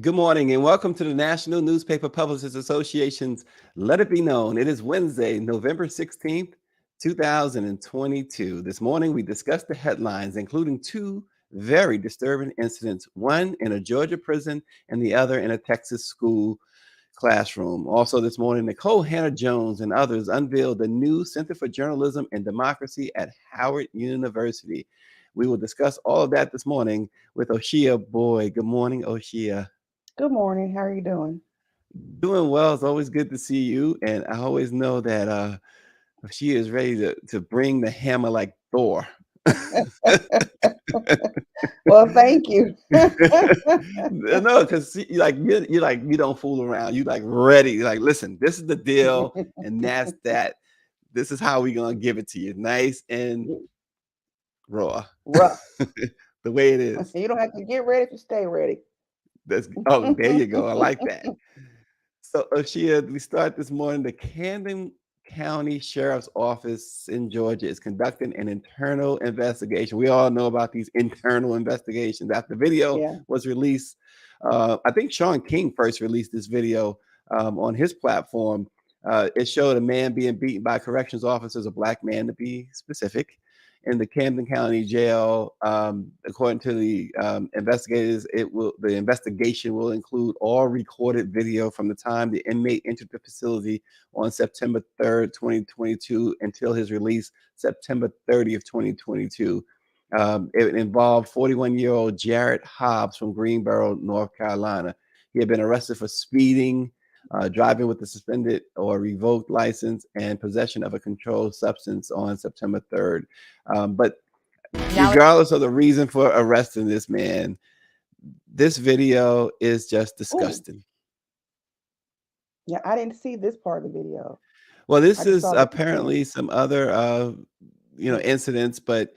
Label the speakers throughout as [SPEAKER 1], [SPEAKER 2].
[SPEAKER 1] Good morning and welcome to the National Newspaper Publishers Association's Let It Be Known. It is Wednesday, November 16th, 2022. This morning we discussed the headlines, including two very disturbing incidents, one in a Georgia prison and the other in a Texas school classroom. Also this morning, Nikole Hannah-Jones and others unveiled the new Center for Journalism and Democracy at Howard University. We will discuss all of that this morning with Oshia Boyd. Good morning, Oshia.
[SPEAKER 2] Good morning. How are you doing?
[SPEAKER 1] Doing well. It's always good to see you. And I always know that she is ready to bring the hammer like Thor.
[SPEAKER 2] Well, thank you.
[SPEAKER 1] No, because you don't fool around. You like ready. You're like, listen, this is the deal, and that's that. This is how we gonna give it to you, nice and raw,
[SPEAKER 2] Rough.
[SPEAKER 1] the way it is.
[SPEAKER 2] You don't have to get ready if you stay ready.
[SPEAKER 1] There you go. I like that. So, Oshia, we start this morning. The Camden County Sheriff's Office in Georgia is conducting an internal investigation. We all know about these internal investigations. After the video
[SPEAKER 2] Yeah.
[SPEAKER 1] was released, I think Sean King first released this video on his platform. It showed a man being beaten by corrections officers, a black man to be specific, in the Camden County Jail. According to the investigators, the investigation will include all recorded video from the time the inmate entered the facility on September 3rd, 2022, until his release September 30th, 2022. It involved 41-year-old Jared Hobbs from Greensboro, North Carolina. He had been arrested for speeding, driving with a suspended or revoked license, and possession of a controlled substance on September 3rd. But regardless of the reason for arresting this man, this video is just
[SPEAKER 2] Oh,
[SPEAKER 1] disgusting.
[SPEAKER 2] yeah. I didn't see this part of the video.
[SPEAKER 1] Well, this
[SPEAKER 2] I just
[SPEAKER 1] is
[SPEAKER 2] saw the beginning.
[SPEAKER 1] apparently some other, incidents, but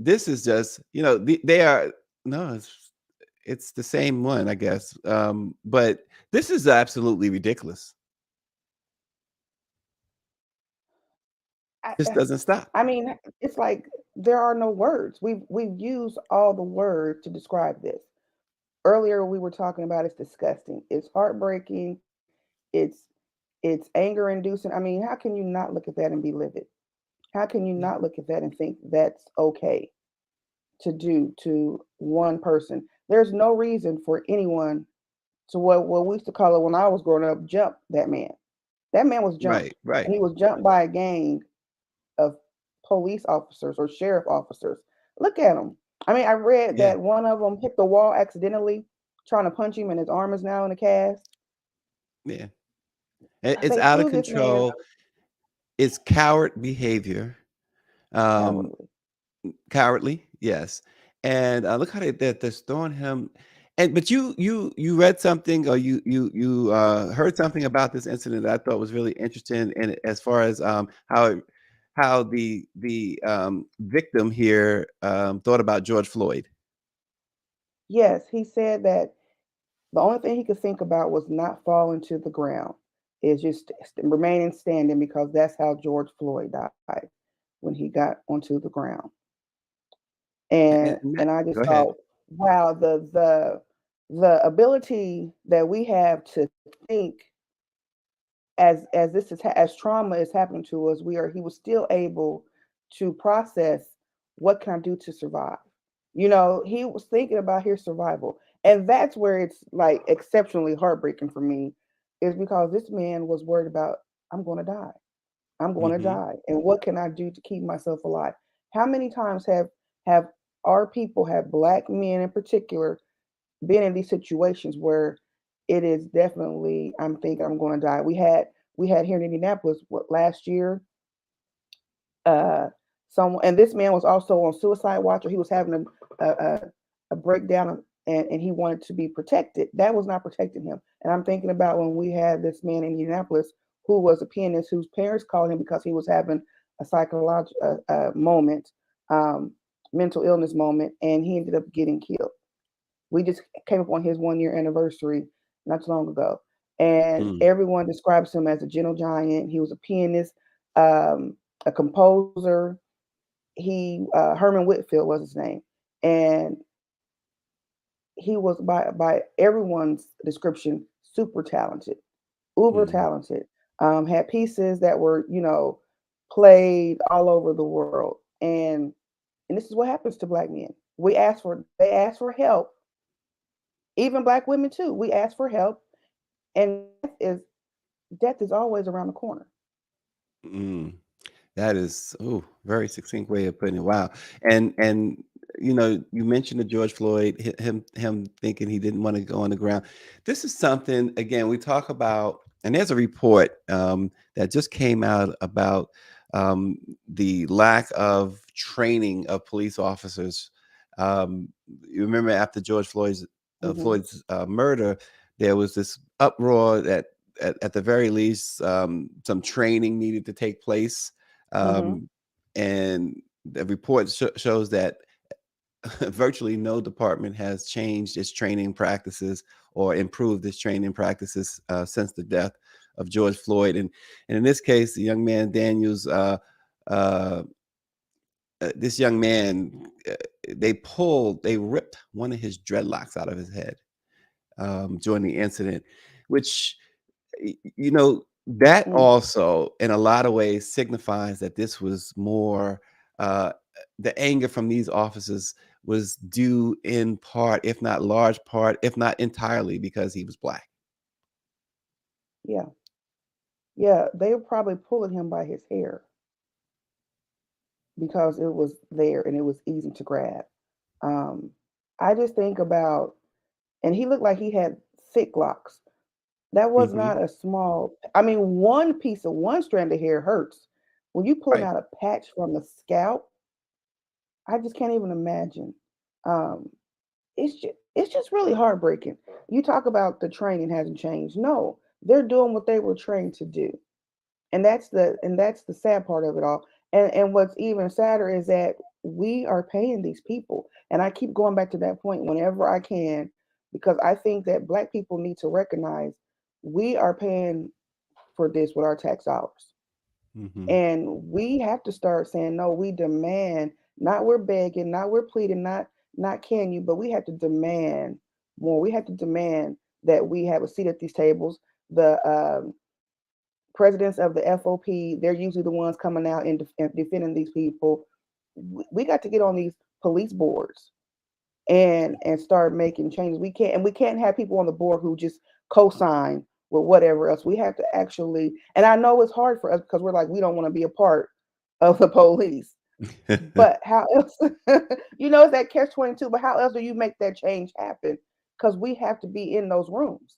[SPEAKER 1] this is just, they are no, it's the same one, I guess. But this is absolutely ridiculous.
[SPEAKER 2] I,
[SPEAKER 1] This doesn't stop.
[SPEAKER 2] I mean, it's like there are no words. We've used all the words to describe this. Earlier, we were talking about it's disgusting. It's heartbreaking. It's it's anger inducing. I mean, how can you not look at that and be livid? How can you
[SPEAKER 1] Yeah.
[SPEAKER 2] not look at that and think that's okay to do to one person? There's no reason for anyone to what we used to call it when I was growing up, jump that man. That man was
[SPEAKER 1] Right,
[SPEAKER 2] jumped,
[SPEAKER 1] right.
[SPEAKER 2] and he was jumped by a gang of police officers or sheriff officers. Look at him. I mean, I read
[SPEAKER 1] Yeah,
[SPEAKER 2] that one of them hit the wall accidentally, trying to punch him, and his arm is now in a cast.
[SPEAKER 1] yeah. It's
[SPEAKER 2] They
[SPEAKER 1] out of
[SPEAKER 2] flew this man
[SPEAKER 1] control. It's coward behavior. Um,
[SPEAKER 2] cowardly.
[SPEAKER 1] Cowardly, yes. And look how they're throwing him. And but you read something, or you heard something about this incident that I thought was really interesting, and as far as how the victim here thought about George Floyd.
[SPEAKER 2] Yes, he said that the only thing he could think about was not falling to the ground. Is just remaining standing because that's how George Floyd died when he got onto the ground. And I
[SPEAKER 1] Go
[SPEAKER 2] just
[SPEAKER 1] ahead.
[SPEAKER 2] thought, wow, the ability that we have to think as this is as trauma is happening to us, he was still able to process what can I do to survive. He was thinking about his survival, and that's where it's like exceptionally heartbreaking for me, is because this man was worried about, I'm going to die. I'm going to
[SPEAKER 1] Hmm.
[SPEAKER 2] die, and what can I do to keep myself alive? How many times have our people, have black men in particular, been in these situations where it is definitely, I'm thinking I'm going to die. We had here in Indianapolis what last year, uh someone, and this man was also on suicide watch, or he was having a breakdown, and he wanted to be protected. That was not protecting him. And I'm thinking about when we had this man in Indianapolis who was a pianist whose parents called him because he was having a psychological moment, um, mental illness moment, and he ended up getting killed. We just came up on his 1 year anniversary not too long ago, and
[SPEAKER 1] Mm.
[SPEAKER 2] everyone describes him as a gentle giant. He was a pianist, um, a composer. He Herman Whitfield was his name, and he was by everyone's description super talented, uber
[SPEAKER 1] Mhm.
[SPEAKER 2] talented. Had pieces that were, played all over the world. And this is what happens to black men. They ask for help. Even black women too. We ask for help, and death is always around the corner.
[SPEAKER 1] Mm. That is, oh, very succinct way of putting it. Wow. And you mentioned the George Floyd, him thinking he didn't want to go on the ground. This is something again we talk about, and there's a report that just came out about um, the lack of training of police officers. You remember after George
[SPEAKER 2] Hmm.
[SPEAKER 1] Floyd's murder, there was this uproar that at the very least some training needed to take place,
[SPEAKER 2] Hmm.
[SPEAKER 1] um, and the report shows that virtually no department has changed its training practices or improved its training practices since the death of George Floyd. And in this case, the young man Daniels, uh, this young man, they ripped one of his dreadlocks out of his head during the incident, which that
[SPEAKER 2] Mm,
[SPEAKER 1] also in a lot of ways signifies that this was more uh, the anger from these officers was due in part, if not large part, if not entirely, because he was black.
[SPEAKER 2] yeah, yeah. They were probably pulling him by his hair because it was there and it was easy to grab. Um, I just think about, and he looked like he had thick locks. That was
[SPEAKER 1] Hmm.
[SPEAKER 2] not a small. I mean, one piece of one strand of hair hurts. When you pulling
[SPEAKER 1] Right.
[SPEAKER 2] out a patch from the scalp, I just can't even imagine. Um, it's just really heartbreaking. You talk about the training hasn't changed. No, they're doing what they were trained to do, and that's the sad part of it all. And what's even sadder is that we are paying these people, and I keep going back to that point whenever I can, because I think that black people need to recognize we are paying for this with our tax dollars.
[SPEAKER 1] Hmm.
[SPEAKER 2] And we have to start saying, no, we demand, not we're begging, not we're pleading, not can you, but we have to demand more. We have to demand that we have a seat at these tables. The presidents of the FOP, they're usually the ones coming out and defending these people. We got to get on these police boards and start making changes. We can't have people on the board who just co-sign with whatever else. We have to actually, and I know it's hard for us because we're like we don't want to be a part of the police. But how else? It's that catch 22. But how else do you make that change happen? Because we have to be in those rooms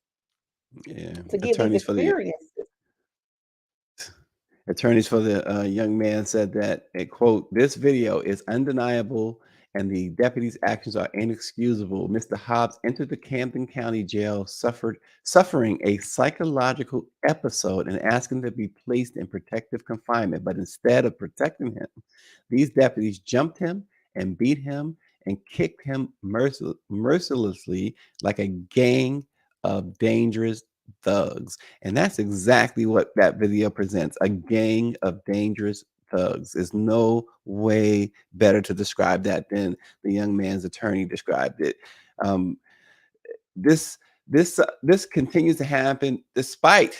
[SPEAKER 1] Yeah.
[SPEAKER 2] to give these
[SPEAKER 1] Attorneys for the
[SPEAKER 2] experiences.
[SPEAKER 1] Attorneys for the young man said that, a quote, "This video is undeniable and the deputy's actions are inexcusable. Mr. Hobbs entered the Camden County Jail suffering a psychological episode and asking to be placed in protective confinement. But instead of protecting him, these deputies jumped him and beat him and kicked him mercilessly like a gang of dangerous thugs." And that's exactly what that video presents, a gang of dangerous thugs. There's no way better to describe that than the young man's attorney described it. Um, this this continues to happen despite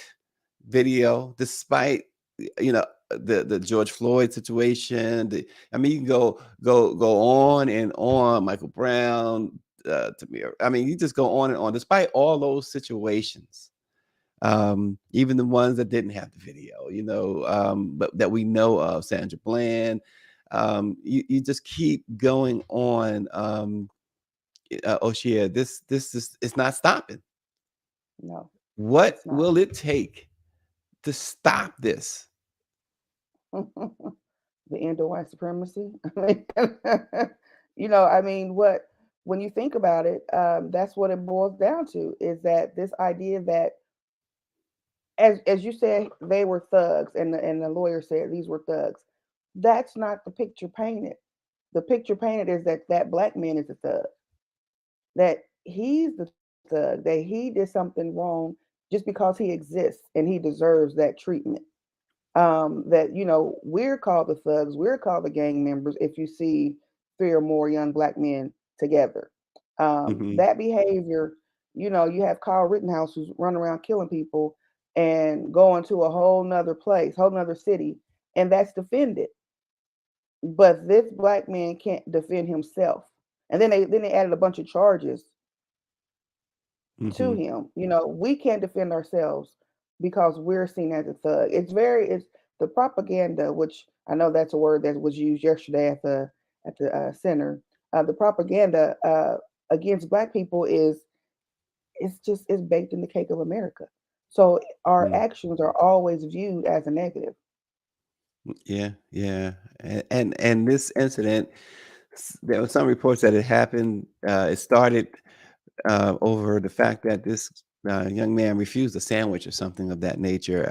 [SPEAKER 1] despite the George Floyd situation. I mean, you can go on and on. Michael Brown, Tamir. I mean, you just go on and on. Despite all those situations, even the ones that didn't have the video, but that we know of, Sandra Bland. You just keep going on. Oshia, this is it's not stopping.
[SPEAKER 2] No,
[SPEAKER 1] What
[SPEAKER 2] it's not.
[SPEAKER 1] will it take to stop this?
[SPEAKER 2] The end of white supremacy. I mean, what when you think about it, that's what it boils down to is that this idea that, as you said, they were thugs, and the lawyer said these were thugs. That's not the picture painted. The picture painted is that that black man is a thug, that he's the thug, that he did something wrong just because he exists and he deserves that treatment. That we're called the thugs, we're called the gang members if you see three or more young black men together.
[SPEAKER 1] Mhm.
[SPEAKER 2] That behavior, you have Kyle Rittenhouse who's running around killing people and going to a whole nother place, whole nother city, and that's defended. But this black man can't defend himself. And then they added a bunch of charges to
[SPEAKER 1] Mhm.
[SPEAKER 2] him. We can't defend ourselves because we're seen as a thug. It's the propaganda, which I know that's a word that was used yesterday at the center. The propaganda against black people it's baked in the cake of America. So our
[SPEAKER 1] Mm.
[SPEAKER 2] actions are always viewed as a negative.
[SPEAKER 1] Yeah, yeah. And this incident, there were some reports that it happened. It started over the fact that this young man refused a sandwich or something of that nature.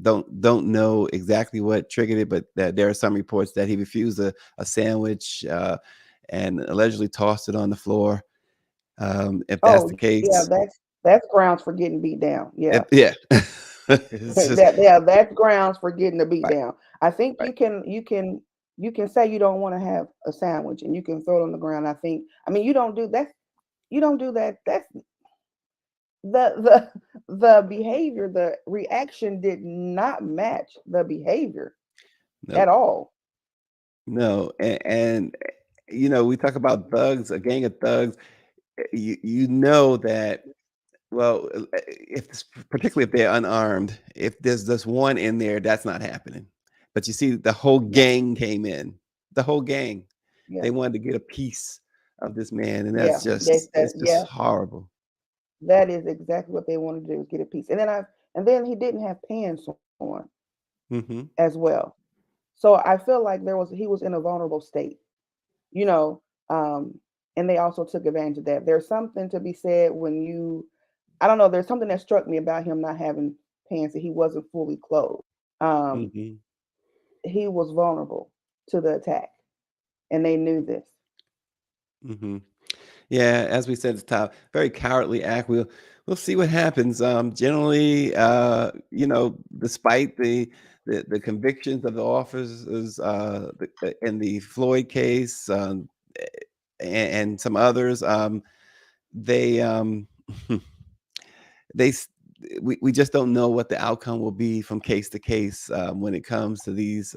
[SPEAKER 1] Don't know exactly what triggered it, but that there are some reports that he refused a sandwich and allegedly tossed it on the floor. If that's
[SPEAKER 2] Oh
[SPEAKER 1] the
[SPEAKER 2] yeah,
[SPEAKER 1] case,
[SPEAKER 2] that's grounds for getting beat down. Yeah.
[SPEAKER 1] yeah, it's just
[SPEAKER 2] That's grounds for getting the beat
[SPEAKER 1] right,
[SPEAKER 2] down. I think
[SPEAKER 1] right.
[SPEAKER 2] you can say you don't want to have a sandwich and you can throw it on the ground. I mean you don't do that. You don't do that. That's the behavior, the reaction did not match the behavior
[SPEAKER 1] No,
[SPEAKER 2] at all.
[SPEAKER 1] no, and we talk about thugs, a gang of thugs. You know that. Well, if particularly if they're unarmed, if there's just one in there, that's not happening. But you see, the whole
[SPEAKER 2] Yeah,
[SPEAKER 1] gang came in. The whole gang.
[SPEAKER 2] yeah,
[SPEAKER 1] They wanted to get a piece of this man, and
[SPEAKER 2] yeah.
[SPEAKER 1] it's just
[SPEAKER 2] Yeah,
[SPEAKER 1] horrible.
[SPEAKER 2] that is exactly what they wanted to do, is get a piece. And then he didn't have pants on
[SPEAKER 1] Hmm.
[SPEAKER 2] as well. So I feel like he was in a vulnerable state, you know, um, and they also took advantage of that. There's something to be said when I don't know, there's something that struck me about him not having pants, that he wasn't fully clothed. Um,
[SPEAKER 1] Hmm.
[SPEAKER 2] he was vulnerable to the attack, and they knew this.
[SPEAKER 1] Hmm. Yeah, as we said at the top, very cowardly act. We'll see what happens. Generally, despite the convictions of the officers in the Floyd case, and some others, they they s- we just don't know what the outcome will be from case to case when it comes to these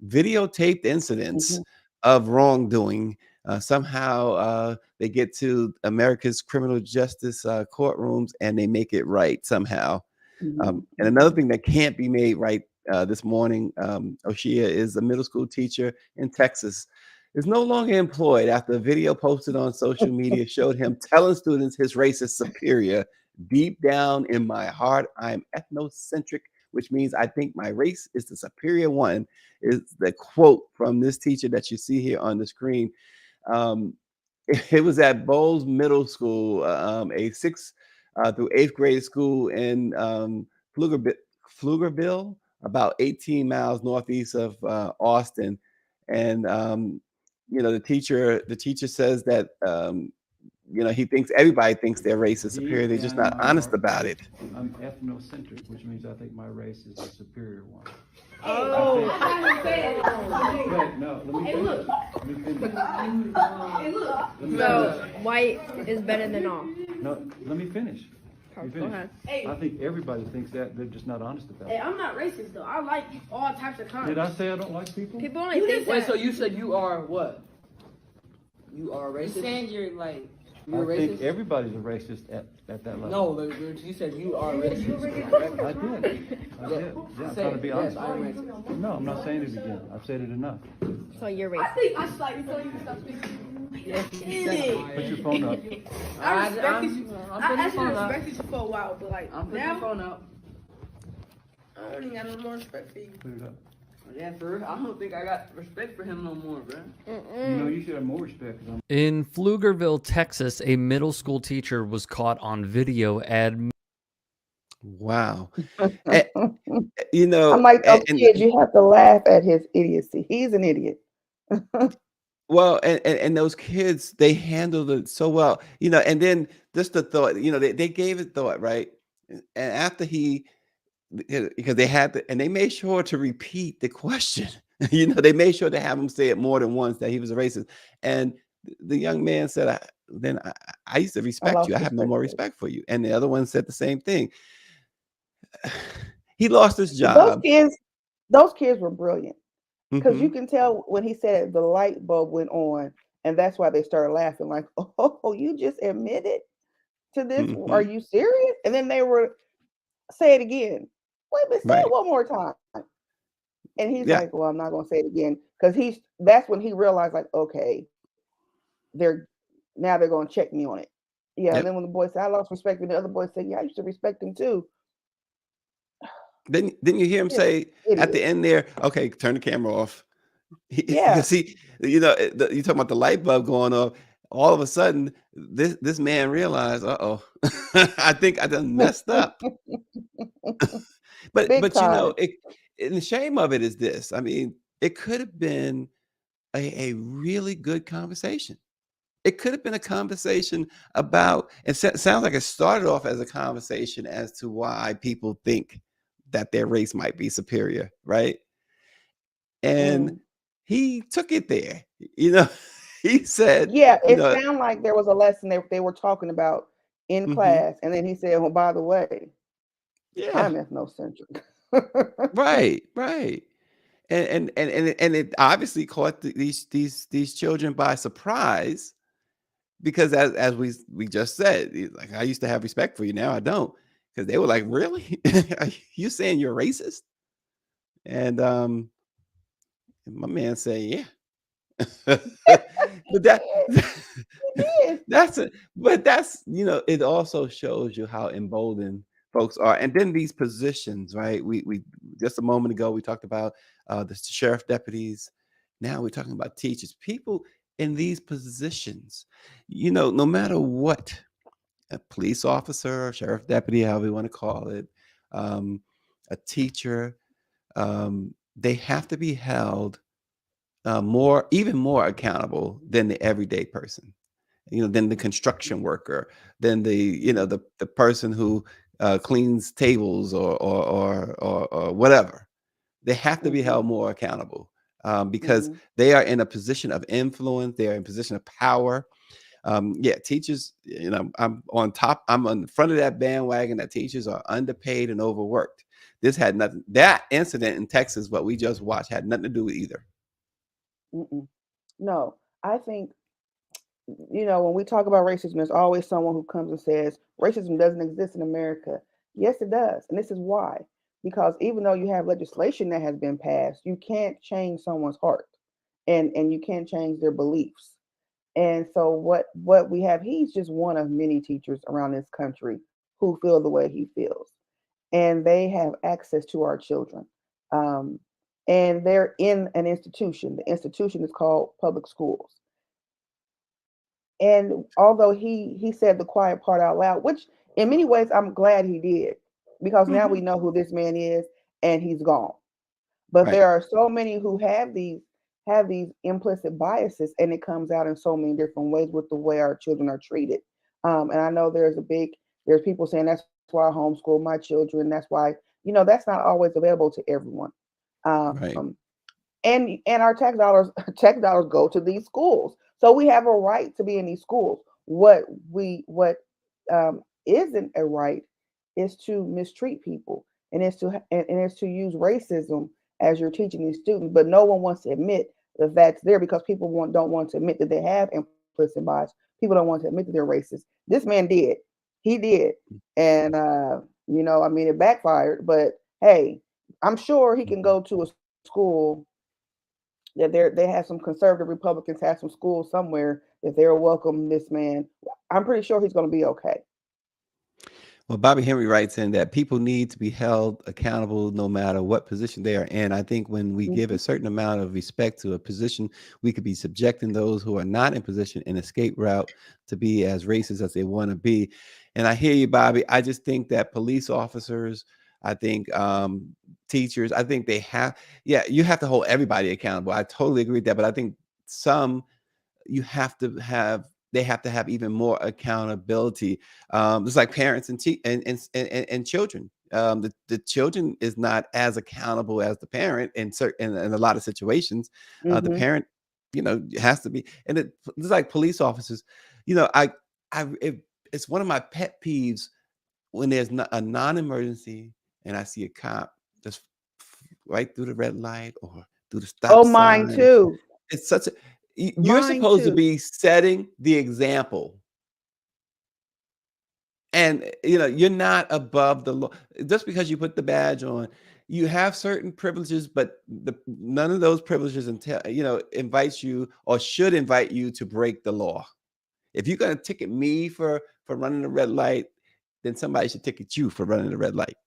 [SPEAKER 1] videotaped incidents
[SPEAKER 2] Mhm,
[SPEAKER 1] of wrongdoing. Somehow they get to America's criminal justice courtrooms and they make it right somehow.
[SPEAKER 2] mhm,
[SPEAKER 1] And another
[SPEAKER 2] mhm,
[SPEAKER 1] thing that can't be made right this morning, Oshia is a middle school teacher in Texas, is no longer employed after a video posted on social media showed him telling students his race is superior. Deep down in my heart, I'm ethnocentric, which means I think my race is the superior one, is the quote from this teacher that you see here on the screen. Um, it was at Bowles Middle School, a sixth through eighth grade school in Pflugerville, Pflugerville, about 18 miles northeast of Austin. And the teacher says that he thinks everybody thinks their race is superior.
[SPEAKER 3] Deep
[SPEAKER 1] They're just
[SPEAKER 3] down in
[SPEAKER 1] not
[SPEAKER 3] my
[SPEAKER 1] honest
[SPEAKER 3] heart,
[SPEAKER 1] about it.
[SPEAKER 3] I'm ethnocentric, which means I think my race is the superior one.
[SPEAKER 4] Oh,
[SPEAKER 3] Wait, no, let me finish. Let me finish. Let me
[SPEAKER 4] so
[SPEAKER 3] finish.
[SPEAKER 4] white is better than all.
[SPEAKER 3] No, let me finish. Let me
[SPEAKER 4] Go
[SPEAKER 3] finish.
[SPEAKER 4] ahead.
[SPEAKER 3] I think everybody thinks that. They're just not honest about
[SPEAKER 5] Hey,
[SPEAKER 3] it.
[SPEAKER 5] I'm not racist though. I like all types of kinds.
[SPEAKER 3] Did I say I don't like people?
[SPEAKER 4] People only
[SPEAKER 5] You
[SPEAKER 4] think
[SPEAKER 5] just
[SPEAKER 4] that.
[SPEAKER 6] Wait, so you said you are what? You are
[SPEAKER 5] You
[SPEAKER 6] racist?
[SPEAKER 5] saying you're like
[SPEAKER 6] You're
[SPEAKER 3] I think
[SPEAKER 6] racist?
[SPEAKER 3] everybody's a racist at that level.
[SPEAKER 6] No, you said you are racist. Correct?
[SPEAKER 3] I did. I did. Yeah, I'm
[SPEAKER 6] Say
[SPEAKER 3] trying to
[SPEAKER 6] it.
[SPEAKER 3] be
[SPEAKER 6] Yes,
[SPEAKER 3] honest.
[SPEAKER 6] I'm racist.
[SPEAKER 3] No, I'm not saying it again. I've said it enough.
[SPEAKER 4] So you're
[SPEAKER 5] I
[SPEAKER 4] racist.
[SPEAKER 5] think I slightly told you to stop speaking.
[SPEAKER 6] Yes, you
[SPEAKER 5] Did
[SPEAKER 6] said
[SPEAKER 5] it.
[SPEAKER 3] Put your phone up.
[SPEAKER 5] I respect
[SPEAKER 6] I'm
[SPEAKER 5] you.
[SPEAKER 6] putting
[SPEAKER 5] I
[SPEAKER 6] your
[SPEAKER 5] actually
[SPEAKER 6] phone up.
[SPEAKER 5] respected you for a while, but like
[SPEAKER 6] I'm putting your
[SPEAKER 5] now
[SPEAKER 6] phone up.
[SPEAKER 5] I don't even got no more respect for you.
[SPEAKER 3] Put it up.
[SPEAKER 6] Yeah, for real. I don't think I got respect for him no more, bro.
[SPEAKER 3] You know, you should have more respect. 'Cause
[SPEAKER 7] In Pflugerville, Texas, a middle school teacher was caught on video
[SPEAKER 1] Wow.
[SPEAKER 2] mhm.
[SPEAKER 1] Eh,
[SPEAKER 2] I'm like those
[SPEAKER 1] and
[SPEAKER 2] kids. You have to laugh at his idiocy. He's an idiot.
[SPEAKER 1] well, and those kids, they handled it so well, and then just the thought, they gave it thought, right? And after because they had to, and they made sure to repeat the question. They made sure to have him say it more than once that he was a racist. And The young man said, then I used to
[SPEAKER 2] I
[SPEAKER 1] respect you.
[SPEAKER 2] lost
[SPEAKER 1] I have no
[SPEAKER 2] respect
[SPEAKER 1] more
[SPEAKER 2] for it.
[SPEAKER 1] respect for you. And the other one said the same thing. He lost his
[SPEAKER 2] Those
[SPEAKER 1] job.
[SPEAKER 2] kids, those kids were brilliant because you
[SPEAKER 1] Hmm.
[SPEAKER 2] can tell when he said it, the light bulb went on, and that's why they started laughing. Like, "Oh, you just admitted to this? Are
[SPEAKER 1] Hmm.
[SPEAKER 2] you serious?" And then they were say it again. Wait a minute, say it
[SPEAKER 1] Right.
[SPEAKER 2] one more time. And he's
[SPEAKER 1] Yeah.
[SPEAKER 2] like, "Well, I'm not gonna say it again," because he's that's when he realized, like, okay, they're now they're gonna check me on it. Yeah, and
[SPEAKER 1] Yep.
[SPEAKER 2] then when the boy said I lost respect, and the other boy said, "Yeah, I used to respect him too."
[SPEAKER 1] Didn't you hear him
[SPEAKER 2] Idiot,
[SPEAKER 1] say at the
[SPEAKER 2] idiot.
[SPEAKER 1] end there, okay, turn the camera off.
[SPEAKER 2] Yeah.
[SPEAKER 1] Because you talking about the light bulb going off. All of a sudden, this man realized, uh-oh, I think I done messed up. But
[SPEAKER 2] Big time.
[SPEAKER 1] it, and the shame of it is this. I mean, it could have been a really good conversation. It could have been a conversation about, sounds like it started off as a conversation as to why people think that their race might be superior, right? And
[SPEAKER 2] Mm.
[SPEAKER 1] he took it there. You know, he said,
[SPEAKER 2] Yeah,
[SPEAKER 1] you
[SPEAKER 2] it
[SPEAKER 1] know,
[SPEAKER 2] sounded like there was a lesson they were talking about in
[SPEAKER 1] mhm,
[SPEAKER 2] class, and then he said, "Well, by the way,
[SPEAKER 1] yeah,
[SPEAKER 2] I'm ethnocentric."
[SPEAKER 1] right, right. And it obviously caught these children by surprise because as we just said, like I used to have respect for you, now I don't, because they were like, really, are you saying you're racist? And my man said, yeah. But that
[SPEAKER 2] He did.
[SPEAKER 1] that's it. But that's, it also shows you how emboldened folks are. And then these positions, right? We just a moment ago we talked about the sheriff deputies. Now we're talking about teachers, people in these positions. No matter what, a police officer, sheriff deputy, however you want to call it, um, a teacher, they have to be held even more accountable than the everyday person, than the construction worker, than the person who cleans tables or whatever. They have to be
[SPEAKER 2] Mhm,
[SPEAKER 1] held more accountable because
[SPEAKER 2] mhm.
[SPEAKER 1] they are in a position of influence. They are in a position of power. Yeah, teachers, I'm on the front of that bandwagon that teachers are underpaid and overworked. This had nothing, that incident in Texas, what we just watched, had nothing to do with either.
[SPEAKER 2] Mm-mm. No, I think when we talk about racism, there's always someone who comes and says racism doesn't exist in America. Yes, it does, and this is why. Because even though you have legislation that has been passed, you can't change someone's heart, and you can't change their beliefs. And so what we have, he's just one of many teachers around this country who feel the way he feels, and they have access to our children. Um, and they're in an institution. The institution is called public schools. And although he said the quiet part out loud, which in many ways I'm glad he did, because now
[SPEAKER 1] Mhm.
[SPEAKER 2] we know who this man is and he's gone. But
[SPEAKER 1] Right,
[SPEAKER 2] there are so many who have these implicit biases, and it comes out in so many different ways with the way our children are treated. And I know there's people saying that's why I homeschool my children. That's why that's not always available to everyone.
[SPEAKER 1] right.
[SPEAKER 2] Um, and our tax dollars go to these schools, so we have a right to be in these schools. What isn't a right is to mistreat people, and it's to use racism as you're teaching these students, but no one wants to admit that that's there because people don't want to admit that they have implicit bias. People don't want to admit that they're racist. This man did. He did. And I mean, it backfired, but hey, I'm sure he can
[SPEAKER 1] Mhm.
[SPEAKER 2] go to a school that they have some conservative Republicans have some schools somewhere that they'll welcome this man. I'm pretty sure he's going to be okay.
[SPEAKER 1] Well, Bobby Henry writes in that people need to be held accountable no matter what position they are in. I think when we give a
[SPEAKER 2] Mhm.
[SPEAKER 1] certain amount of respect to a position, we could be subjecting those who are not in position an escape route to be as racist as they want to be. And I hear you, Bobby. I just think that police officers, I think teachers, I think yeah, you have to hold everybody accountable. I totally agree with that. But I think some you have to have they have to have even more accountability. It's like parents and children. The children is not as accountable as the parent in certain in a lot of situations. The
[SPEAKER 2] Mhm.
[SPEAKER 1] parent it has to be. And it's like police officers. It's one of my pet peeves when there's a non-emergency and I see a cop just right through the red light or through the stop
[SPEAKER 2] Oh, mine
[SPEAKER 1] sign.
[SPEAKER 2] too.
[SPEAKER 1] It's such a you're
[SPEAKER 2] Mine
[SPEAKER 1] supposed to
[SPEAKER 2] too.
[SPEAKER 1] be setting the example. And you're not above the law just because you put the badge on. You have certain privileges, but none of those privileges invites you or should invite you to break the law. If you're going to ticket me for running the red light, then somebody should ticket you for running the red light.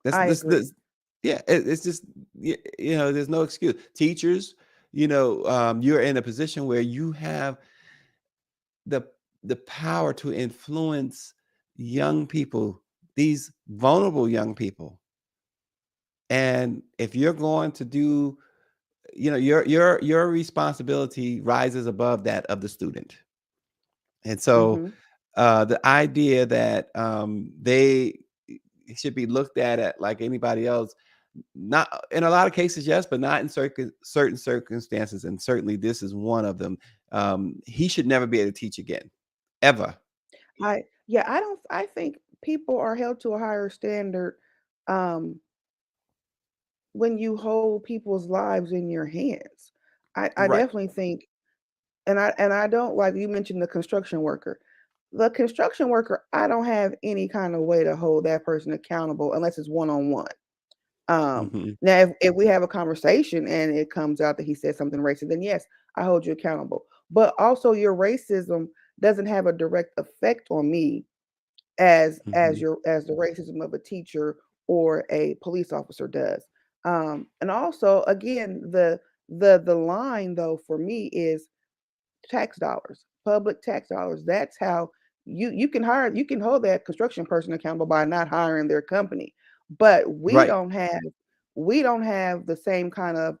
[SPEAKER 1] That's
[SPEAKER 2] I agree.
[SPEAKER 1] yeah. It's just there's no excuse. Teachers, you're in a position where you have the power to influence young people, these vulnerable young people. And if you're going to do, your responsibility rises above that of the student. And so
[SPEAKER 2] Hmm.
[SPEAKER 1] the idea that they should be looked at like anybody else, not in a lot of cases, yes, but not in certain circumstances. And certainly this is one of them. He should never be able to teach again, ever.
[SPEAKER 2] I think people are held to a higher standard um when you hold people's lives in your hands. I
[SPEAKER 1] Right.
[SPEAKER 2] definitely think, and I don't, like you mentioned, the construction worker. The construction worker, I don't have any kind of way to hold that person accountable unless it's one on one.
[SPEAKER 1] Hmm.
[SPEAKER 2] Now, if we have a conversation and it comes out that he said something racist, then yes, I hold you accountable. But also, your racism doesn't have a direct effect on me
[SPEAKER 1] Hmm.
[SPEAKER 2] as the racism of a teacher or a police officer does. And also, again, the line though for me is tax dollars, public tax dollars. That's how you can hold that construction person accountable by not hiring their company. But
[SPEAKER 1] Right.
[SPEAKER 2] we don't have the same kind of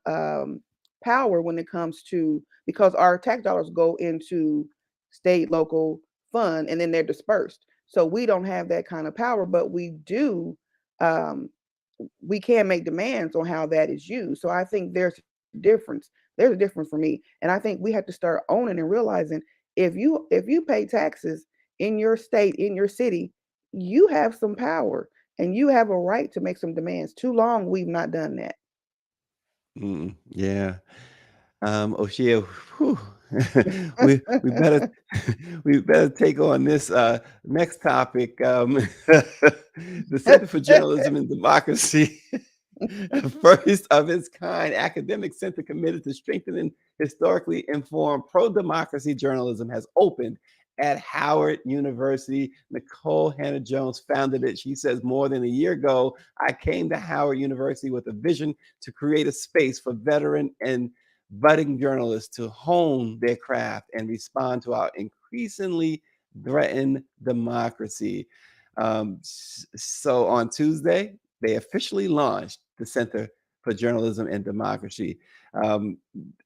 [SPEAKER 2] power when it comes to, because our tax dollars go into state, local fund, and then they're dispersed. So we don't have that kind of power, but um, we can make demands on how that is used. So I think a difference. There's a difference for me, and I think we have to start owning and realizing, if you pay taxes in your state, in your city, you have some power and you have a right to make some demands. Too long we've not done that.
[SPEAKER 1] Yeah. Oshia, whew, we better we better take on this next topic. The Center for Journalism and Democracy, the first of its kind academic center committed to strengthening historically informed pro-democracy journalism, has opened at Howard University. Nikole Hannah-Jones founded it. She says, more than a year ago, I came to Howard University with a vision to create a space for veteran and budding journalists to hone their craft and respond to our increasingly threatened democracy. So on Tuesday, they officially launched the Center for Journalism and Democracy. Um,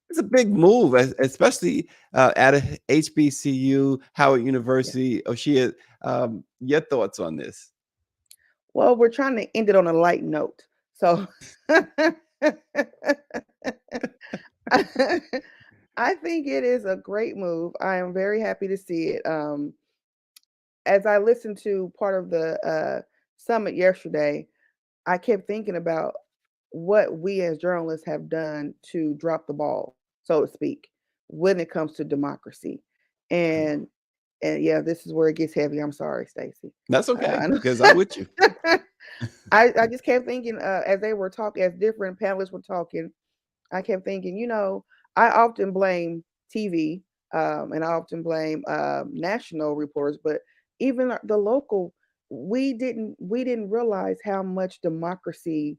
[SPEAKER 1] it's a big move, especially at a HBCU, Howard
[SPEAKER 2] Yeah.
[SPEAKER 1] University. Oshia, your thoughts on this?
[SPEAKER 2] Well, we're trying to end it on a light note. So I think it is a great move. I am very happy to see it. As I listened to part of the summit yesterday, I kept thinking about what we as journalists have done to drop the ball, so to speak, when it comes to democracy.
[SPEAKER 1] Oh,
[SPEAKER 2] And yeah, this is where it gets heavy. I'm sorry, Stacey.
[SPEAKER 1] that's okay,
[SPEAKER 2] I
[SPEAKER 1] because I'm with you.
[SPEAKER 2] know. I just kept thinking, as they were talking, as different panelists were talking, I kept thinking, I often blame TV, and I often blame national reporters, but even the local, we didn't realize how much democracy,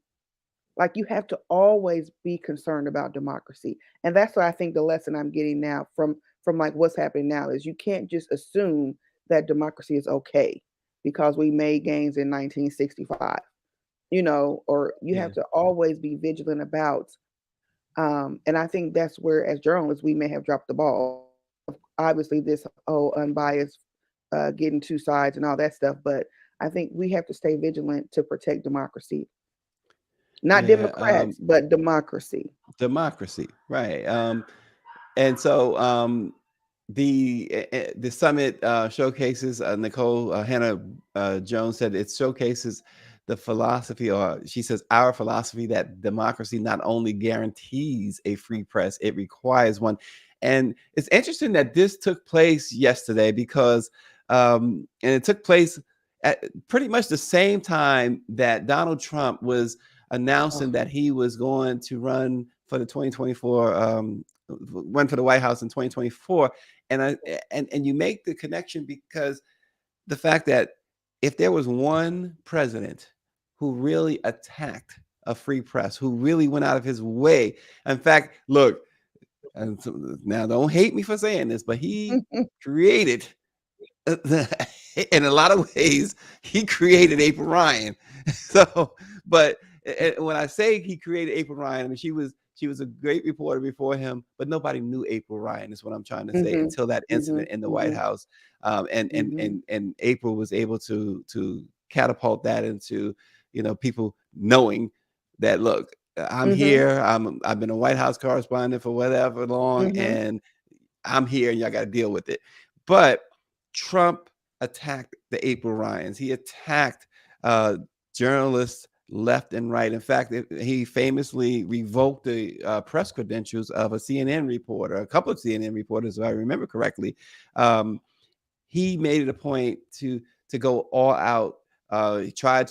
[SPEAKER 2] like, you have to always be concerned about democracy. And that's why I think the lesson I'm getting now from like what's happening now is you can't just assume that democracy is okay because we made gains in 1965, or you
[SPEAKER 1] Yeah.
[SPEAKER 2] have to always be vigilant about, and I think that's where, as journalists, we may have dropped the ball. Obviously, this whole unbiased, getting two sides and all that stuff, but I think we have to stay vigilant to protect democracy. Not
[SPEAKER 1] Yeah,
[SPEAKER 2] Democrats, but democracy.
[SPEAKER 1] democracy, right? And so the summit showcases, Nicole Hannah Jones said it showcases the philosophy, or she says our philosophy, that democracy not only guarantees a free press, it requires one. And it's interesting that this took place yesterday because and it took place at pretty much the same time that Donald Trump was announcing that he was going to run for the 2024 run for the White House in 2024. And you make the connection because the fact that if there was one president who really attacked a free press, who really went out of his way, in fact, look, and now don't hate me for saying this, but he created in a lot of ways, he created April Ryan. So, but when I say he created April Ryan, I mean she was a great reporter before him, but nobody knew April Ryan. Is what I'm trying to say.
[SPEAKER 2] Mhm,
[SPEAKER 1] Until that
[SPEAKER 2] mhm,
[SPEAKER 1] incident in the White
[SPEAKER 2] mhm,
[SPEAKER 1] House, and and
[SPEAKER 2] mhm,
[SPEAKER 1] and and April was able to catapult that into people knowing that, look, I'm
[SPEAKER 2] mhm,
[SPEAKER 1] here. I've been a White House correspondent for whatever long,
[SPEAKER 2] mhm,
[SPEAKER 1] and I'm here, and y'all got to deal with it. But Trump attacked the April Ryans. He attacked journalists left and right. In fact, he famously revoked the press credentials of a CNN reporter, a couple of CNN reporters, if I remember correctly. Um, he made it a point to go all out. He tried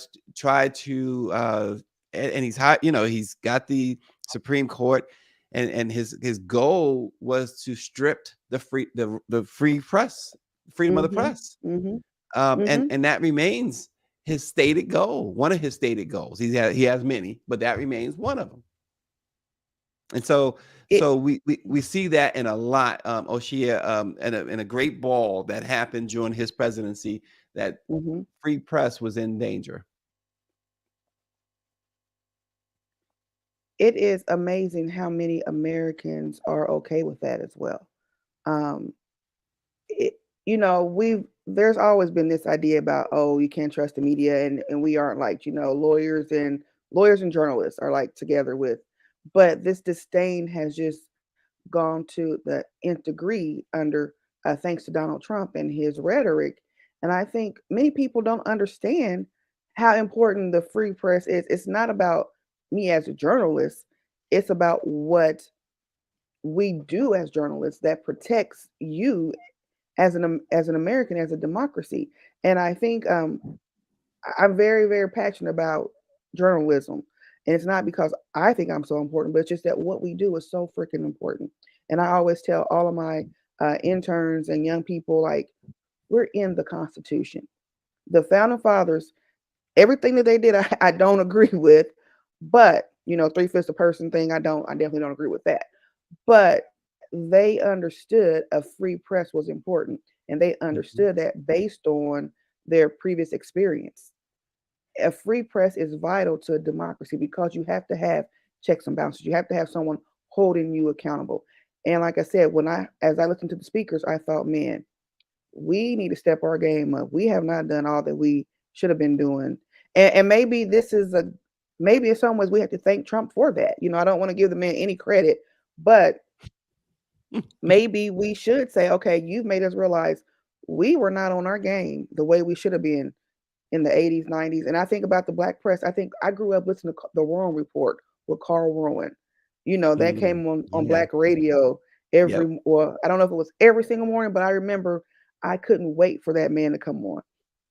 [SPEAKER 1] to, and he's high. He's got the Supreme Court, and his goal was to strip the free press, freedom of the
[SPEAKER 2] mhm,
[SPEAKER 1] press,
[SPEAKER 2] mhm,
[SPEAKER 1] and
[SPEAKER 2] mhm.
[SPEAKER 1] and that remains his stated goal. One of his stated goals. He has many, but that remains one of them. And so
[SPEAKER 2] It
[SPEAKER 1] so we see that in a lot, Oshia, in a great ball that happened during his presidency, that
[SPEAKER 2] mhm.
[SPEAKER 1] free press was in danger.
[SPEAKER 2] It is amazing how many Americans are okay with that as well. Um, it, we've there's always been this idea about, oh, you can't trust the media, and we aren't like, lawyers and journalists are like together with, but this disdain has just gone to the nth degree under thanks to Donald Trump and his rhetoric. And I think many people don't understand how important the free press is. It's not about me as a journalist, it's about what we do as journalists that protects you as an American, as a democracy. And I think I'm very, very passionate about journalism. And it's not because I think I'm so important, but it's just that what we do is so freaking important. And I always tell all of my interns and young people, like, we're in the Constitution. The founding fathers, everything that they did, I don't agree with. But, three-fifths a person thing, I definitely don't agree with that. But they understood a free press was important. And they
[SPEAKER 1] Mhm.
[SPEAKER 2] understood that based on their previous experience. A free press is vital to a democracy because you have to have checks and balances. You have to have someone holding you accountable. And like I said, as I listened to the speakers, I thought, man, we need to step our game up. We have not done all that we should have been doing. And maybe maybe in some ways we have to thank Trump for that. I don't want to give the man any credit, but maybe we should say, okay, you've made us realize we were not on our game the way we should have been in the 80s, 90s. And I think about the black press. I think I grew up listening to the Rowan Report with Carl Rowan. That
[SPEAKER 1] Mm.
[SPEAKER 2] came on
[SPEAKER 1] Yeah.
[SPEAKER 2] black radio
[SPEAKER 1] Yep.
[SPEAKER 2] well, I don't know if it was every single morning, but I remember I couldn't wait for that man to come on.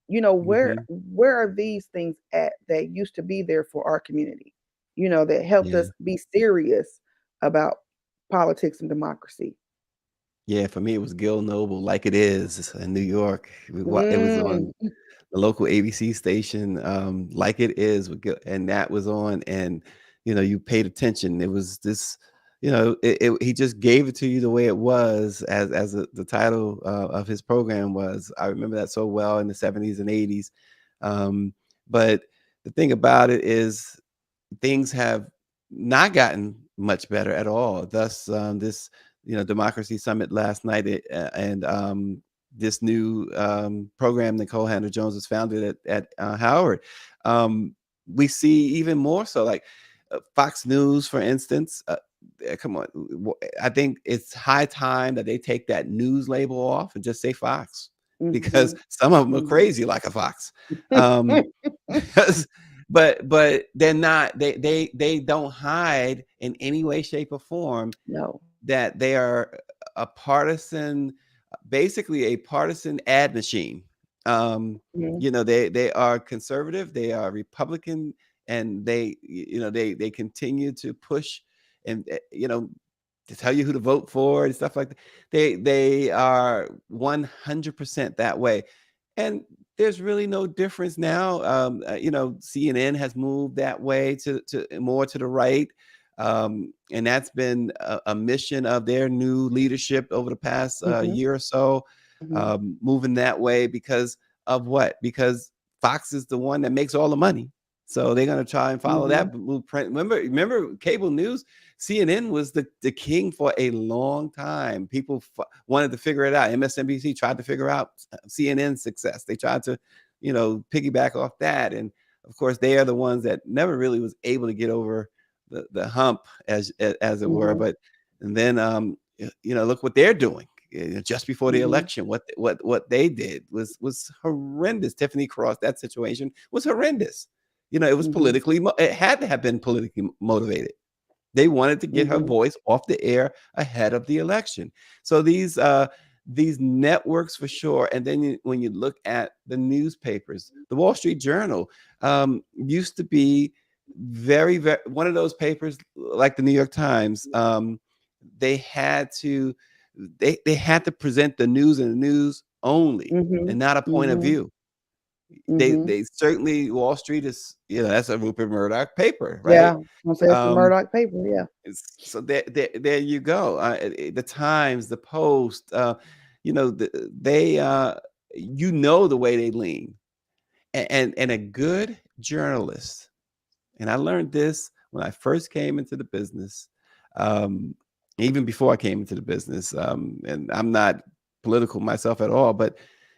[SPEAKER 2] Where
[SPEAKER 1] Mhm.
[SPEAKER 2] where are these things at that used to be there for our community? That helped
[SPEAKER 1] Yeah.
[SPEAKER 2] us be serious about politics and democracy.
[SPEAKER 1] Yeah, for me, it was Gil Noble, Like It Is, in New York. It was on
[SPEAKER 2] Mm,
[SPEAKER 1] the local ABC station, Like It Is, and that was on, and you paid attention. It was this, he just gave it to you the way it was, as the title of his program was. I remember that so well in the 70s and 80s. Um, but the thing about it is, things have not gotten much better at all. Thus, this democracy summit last night, and this new program Nikole Hannah-Jones has founded at Howard. Um, we see even more so, like Fox News, for instance. Come on, I think it's high time that they take that news label off and just say Fox, because
[SPEAKER 2] Mhm.
[SPEAKER 1] some of them are
[SPEAKER 2] Mhm.
[SPEAKER 1] crazy like a fox. Um, but they're not. They don't hide in any way, shape, or form
[SPEAKER 2] No.
[SPEAKER 1] that they are a partisan, basically a partisan ad machine.
[SPEAKER 2] Mhm.
[SPEAKER 1] They are conservative, they are Republican, and they continue to push and to tell you who to vote for and stuff like that. They are 100% that way, and there's really no difference now. CNN has moved that way to more to the right, and that's been a mission of their new leadership over the past
[SPEAKER 2] Mhm.
[SPEAKER 1] year or so,
[SPEAKER 2] Mhm.
[SPEAKER 1] moving that way because of what? Because Fox is the one that makes all the money. So they're going to try and follow
[SPEAKER 2] Mhm.
[SPEAKER 1] that blueprint. Remember cable news? CNN was the king for a long time. People wanted to figure it out. MSNBC tried to figure out CNN's success. They tried to, piggyback off that. And of course, they are the ones that never really was able to get over the hump, as it were.
[SPEAKER 2] Mhm.
[SPEAKER 1] But and then look what they're doing. Just before the
[SPEAKER 2] Mhm.
[SPEAKER 1] election, what they did was horrendous. Tiffany Cross, that situation was horrendous. It was
[SPEAKER 2] Mhm.
[SPEAKER 1] it had to have been politically motivated. They wanted to get her
[SPEAKER 2] Mhm.
[SPEAKER 1] voice off the air ahead of the election. So these networks for sure. And then when you look at the newspapers, the Wall Street Journal used to be very, very one of those papers like the New York Times. They had to they had to present the news and the news only,
[SPEAKER 2] Mhm.
[SPEAKER 1] and not a point of
[SPEAKER 2] Mhm.
[SPEAKER 1] view. They
[SPEAKER 2] Mhm.
[SPEAKER 1] they certainly Wall Street is, that's a Rupert Murdoch paper,
[SPEAKER 2] Yeah.
[SPEAKER 1] right?
[SPEAKER 2] I'm gonna say it's the
[SPEAKER 1] Um,
[SPEAKER 2] Murdoch paper. Yeah.
[SPEAKER 1] so there you go. The Times, the Post, they the way they lean, and a good journalist. And I learned this when I first came into the business, um, even before I came into the business. And I'm not political myself at all, but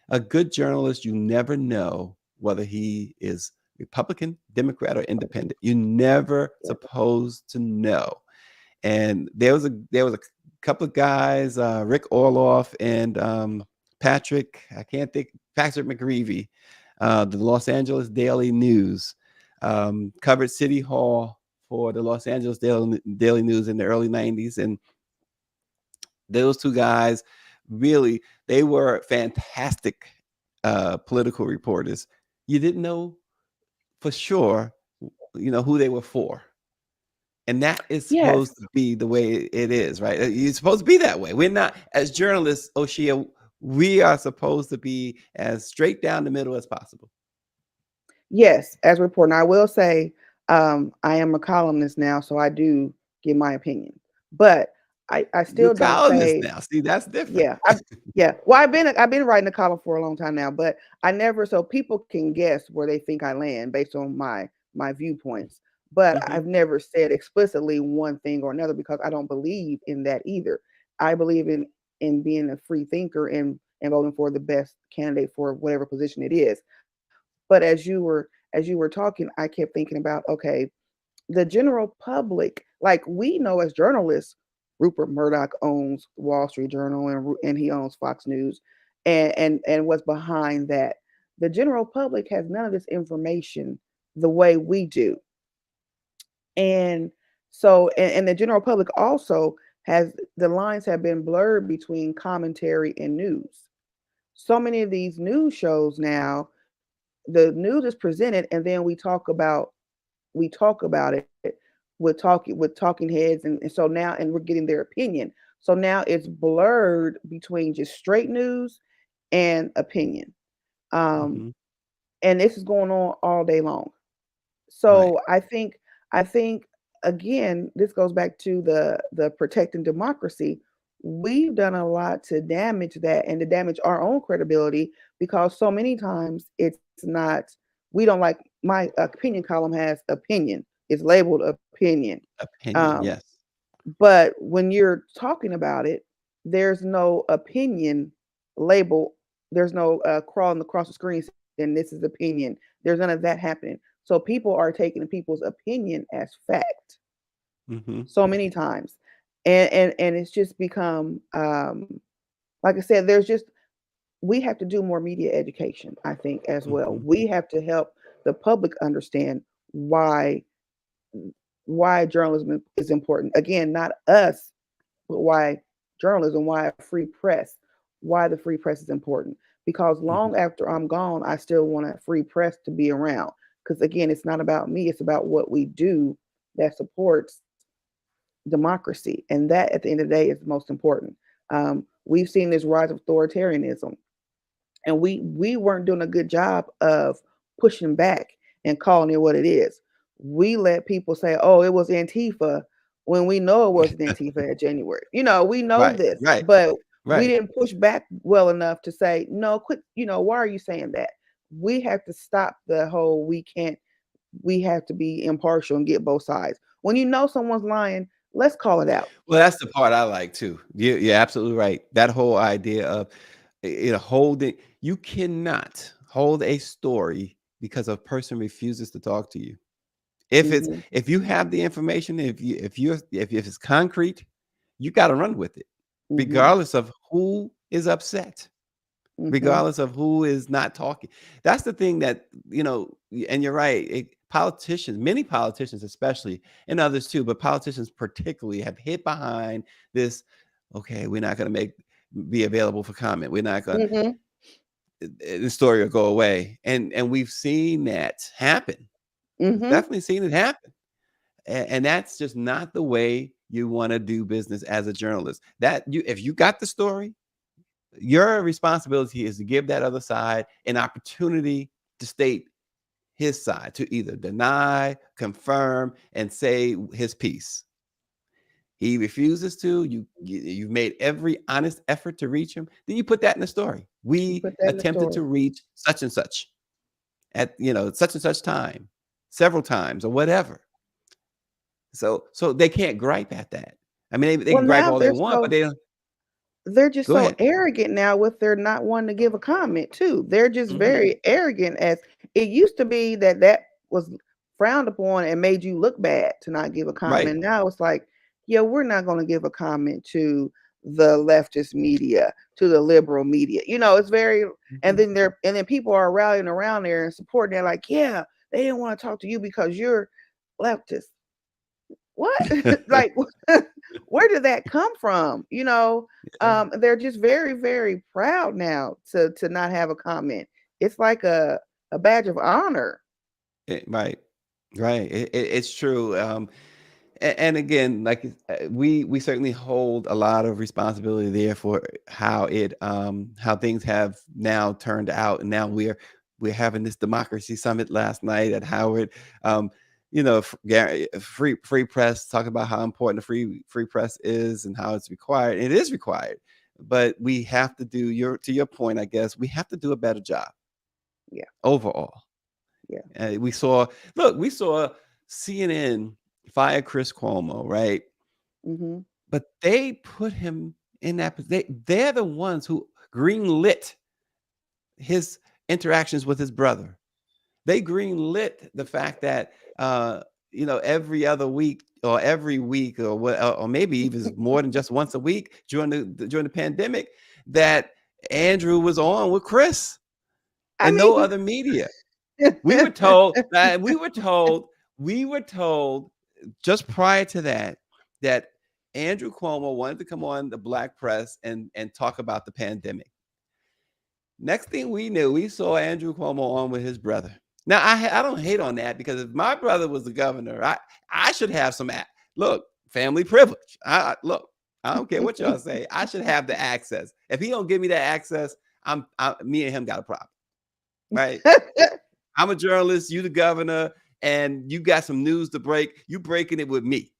[SPEAKER 1] a good journalist, you never know whether he is Republican, Democrat, or independent. You never
[SPEAKER 2] Yeah.
[SPEAKER 1] supposed to know. And there was a couple of guys, Rick Orloff and Patrick McGreevy, the Los Angeles Daily News, covered City Hall for the Los Angeles Daily News in the early 90s. And those two guys, really, they were fantastic political reporters. You didn't know for sure, who they were for. And that is
[SPEAKER 2] Yes.
[SPEAKER 1] supposed to be the way it is, right? You're supposed to be that way. We're not, as journalists, Oshia, we are supposed to be as straight down the middle as possible.
[SPEAKER 2] Yes, as a reporter. Now, I will say, I am a columnist now, so I do give my opinion. But I
[SPEAKER 1] You
[SPEAKER 2] still don't
[SPEAKER 1] columnist
[SPEAKER 2] say,
[SPEAKER 1] now. See, that's different.
[SPEAKER 2] yeah, yeah. Well, I've been writing a column for a long time now, but I never, so people can guess where they think I land based on my viewpoints. But
[SPEAKER 1] Hmm.
[SPEAKER 2] I've never said explicitly one thing or another because I don't believe in that either. I believe in being a free thinker and voting for the best candidate for whatever position it is. But as you were talking, I kept thinking about, okay, the general public, like we know as journalists, Rupert Murdoch owns Wall Street Journal and he owns Fox News, and what's behind that. The general public has none of this information the way we do, and so and the general public also has the lines have been blurred between commentary and news. So many of these news shows now, the news is presented and then we talk about it with talking heads, and so now and we're getting their opinion. So now it's blurred between just straight news and opinion. Um,
[SPEAKER 1] Hmm.
[SPEAKER 2] and this is going on all day long.
[SPEAKER 1] Right.
[SPEAKER 2] So I think again, this goes back to the protecting democracy. We've done a lot to damage that and to damage our own credibility because so many times it's not, we don't, like my opinion column has opinion. It's labeled opinion.
[SPEAKER 1] Opinion.
[SPEAKER 2] Um,
[SPEAKER 1] Yes.
[SPEAKER 2] but when you're talking about it, there's no opinion label. There's no crawling across the screen saying this is opinion. There's none of that happening. So people are taking people's opinion as fact
[SPEAKER 1] Hmm.
[SPEAKER 2] so many times. And it's just become like I said, there's just we have to do more media education, I think, as well.
[SPEAKER 1] Hmm.
[SPEAKER 2] We have to help the public understand why journalism is important. Again, not us, but why journalism, why a free press, why the free press is important. Because
[SPEAKER 1] Hmm.
[SPEAKER 2] long after I'm gone, I still want a free press to be around. Because again, it's not about me, it's about what we do that supports democracy. And that at the end of the day is the most important. We've seen this rise of authoritarianism, and we weren't doing a good job of pushing back and calling it what it is. We let people say, "Oh, it was Antifa," when we know it wasn't Antifa at January. We know
[SPEAKER 1] Right,
[SPEAKER 2] this,
[SPEAKER 1] right,
[SPEAKER 2] but we
[SPEAKER 1] right.
[SPEAKER 2] didn't push back well enough to say, "No, quit." Why are you saying that? We have to stop the whole. We can't. We have to be impartial and get both sides. When you know someone's lying, let's call it out.
[SPEAKER 1] Well, that's the part I like too. You're absolutely right. That whole idea of holding, you cannot hold a story because a person refuses to talk to you.
[SPEAKER 2] Hmm.
[SPEAKER 1] If you have the information, if it's concrete, you got to run with it,
[SPEAKER 2] Hmm.
[SPEAKER 1] regardless of who is upset,
[SPEAKER 2] Hmm.
[SPEAKER 1] regardless of who is not talking. That's the thing that, and you're right. Politicians, many politicians, especially, and others too, but politicians particularly, have hid behind this. Okay, we're not going to be available for comment. We're not going.
[SPEAKER 2] Hmm.
[SPEAKER 1] The story will go away, and we've seen that happen. We've
[SPEAKER 2] Hmm.
[SPEAKER 1] definitely seen it happen. And that's just not the way you want to do business as a journalist. If you got the story, your responsibility is to give that other side an opportunity to state his side, to either deny, confirm, and say his piece. He refuses to. You've made every honest effort to reach him. Then you put that in the story.
[SPEAKER 2] You
[SPEAKER 1] We
[SPEAKER 2] put that in the
[SPEAKER 1] attempted
[SPEAKER 2] story.
[SPEAKER 1] to reach such and such at such and such time, several times, or whatever. So they can't gripe at that. I mean, they
[SPEAKER 2] Well,
[SPEAKER 1] can gripe
[SPEAKER 2] now
[SPEAKER 1] all they want, but they don't.
[SPEAKER 2] they're just
[SPEAKER 1] Go
[SPEAKER 2] so
[SPEAKER 1] ahead.
[SPEAKER 2] arrogant now with their not wanting to give a comment too. They're just
[SPEAKER 1] Mhm.
[SPEAKER 2] very arrogant. As it used to be that was frowned upon and made you look bad to not give a
[SPEAKER 1] Right.
[SPEAKER 2] comment. Now it's like, yeah, we're not going to give a comment to the leftist media, to the liberal media. It's very, and
[SPEAKER 1] Mhm.
[SPEAKER 2] then people are rallying around there and supporting. They're like, yeah, they didn't want to talk to you because you're leftist. What? Like, where did that come from? They're just very, very proud now to not have a comment. It's like a badge of honor.
[SPEAKER 1] Right. Right. It's true. And again, like we certainly hold a lot of responsibility there for how things have now turned out, and now we're having this democracy summit last night at Howard. Um, free press, talking about how important the free press is and how it's required. It is required, but we have to do to your point. I guess we have to do a better job
[SPEAKER 2] Yeah,
[SPEAKER 1] overall.
[SPEAKER 2] yeah.
[SPEAKER 1] We saw CNN fire Chris Cuomo, right?
[SPEAKER 2] Hmm.
[SPEAKER 1] But they put him in that they're the ones who greenlit his interactions with his brother. They greenlit the fact that every other week or every week or what, or maybe even more than just once a week during the pandemic, that Andrew was on with Chris
[SPEAKER 2] I
[SPEAKER 1] and no
[SPEAKER 2] mean,
[SPEAKER 1] other media. We were told just prior to that Andrew Cuomo wanted to come on the Black Press and talk about the pandemic. Next thing we knew, we saw Andrew Cuomo on with his brother. Now I don't hate on that, because if my brother was the governor, I should have some look, family privilege. Look, I don't care what y'all say. I should have the access. If he don't give me that access, me and him got a problem, right? I'm a journalist, you the governor, and you got some news to break. You breaking it with me.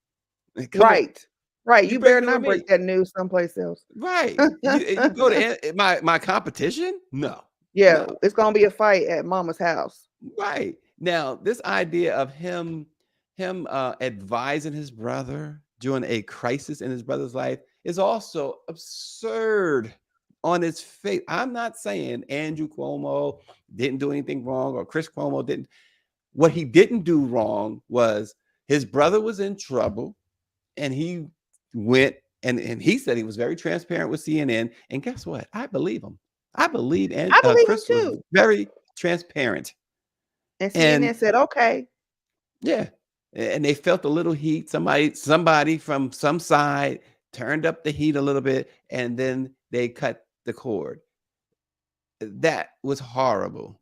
[SPEAKER 1] Come on.
[SPEAKER 2] right, right.
[SPEAKER 1] You
[SPEAKER 2] You better
[SPEAKER 1] breaking it with
[SPEAKER 2] not break
[SPEAKER 1] me.
[SPEAKER 2] that news someplace else.
[SPEAKER 1] Right. You go to my competition? No.
[SPEAKER 2] Yeah,
[SPEAKER 1] No.
[SPEAKER 2] it's gonna be a fight at Mama's house.
[SPEAKER 1] Right. Now, this idea of him advising his brother during a crisis in his brother's life is also absurd on its face. I'm not saying Andrew Cuomo didn't do anything wrong or Chris Cuomo didn't. What he didn't do wrong was his brother was in trouble, and he went and he said he was very transparent with CNN. And guess what? I believe him. I believe, and
[SPEAKER 2] I believe him
[SPEAKER 1] Chris was
[SPEAKER 2] too.
[SPEAKER 1] very transparent.
[SPEAKER 2] And
[SPEAKER 1] And
[SPEAKER 2] CNN said, okay.
[SPEAKER 1] yeah, and they felt a little heat. Somebody from some side turned up the heat a little bit, and then they cut the cord. That was horrible.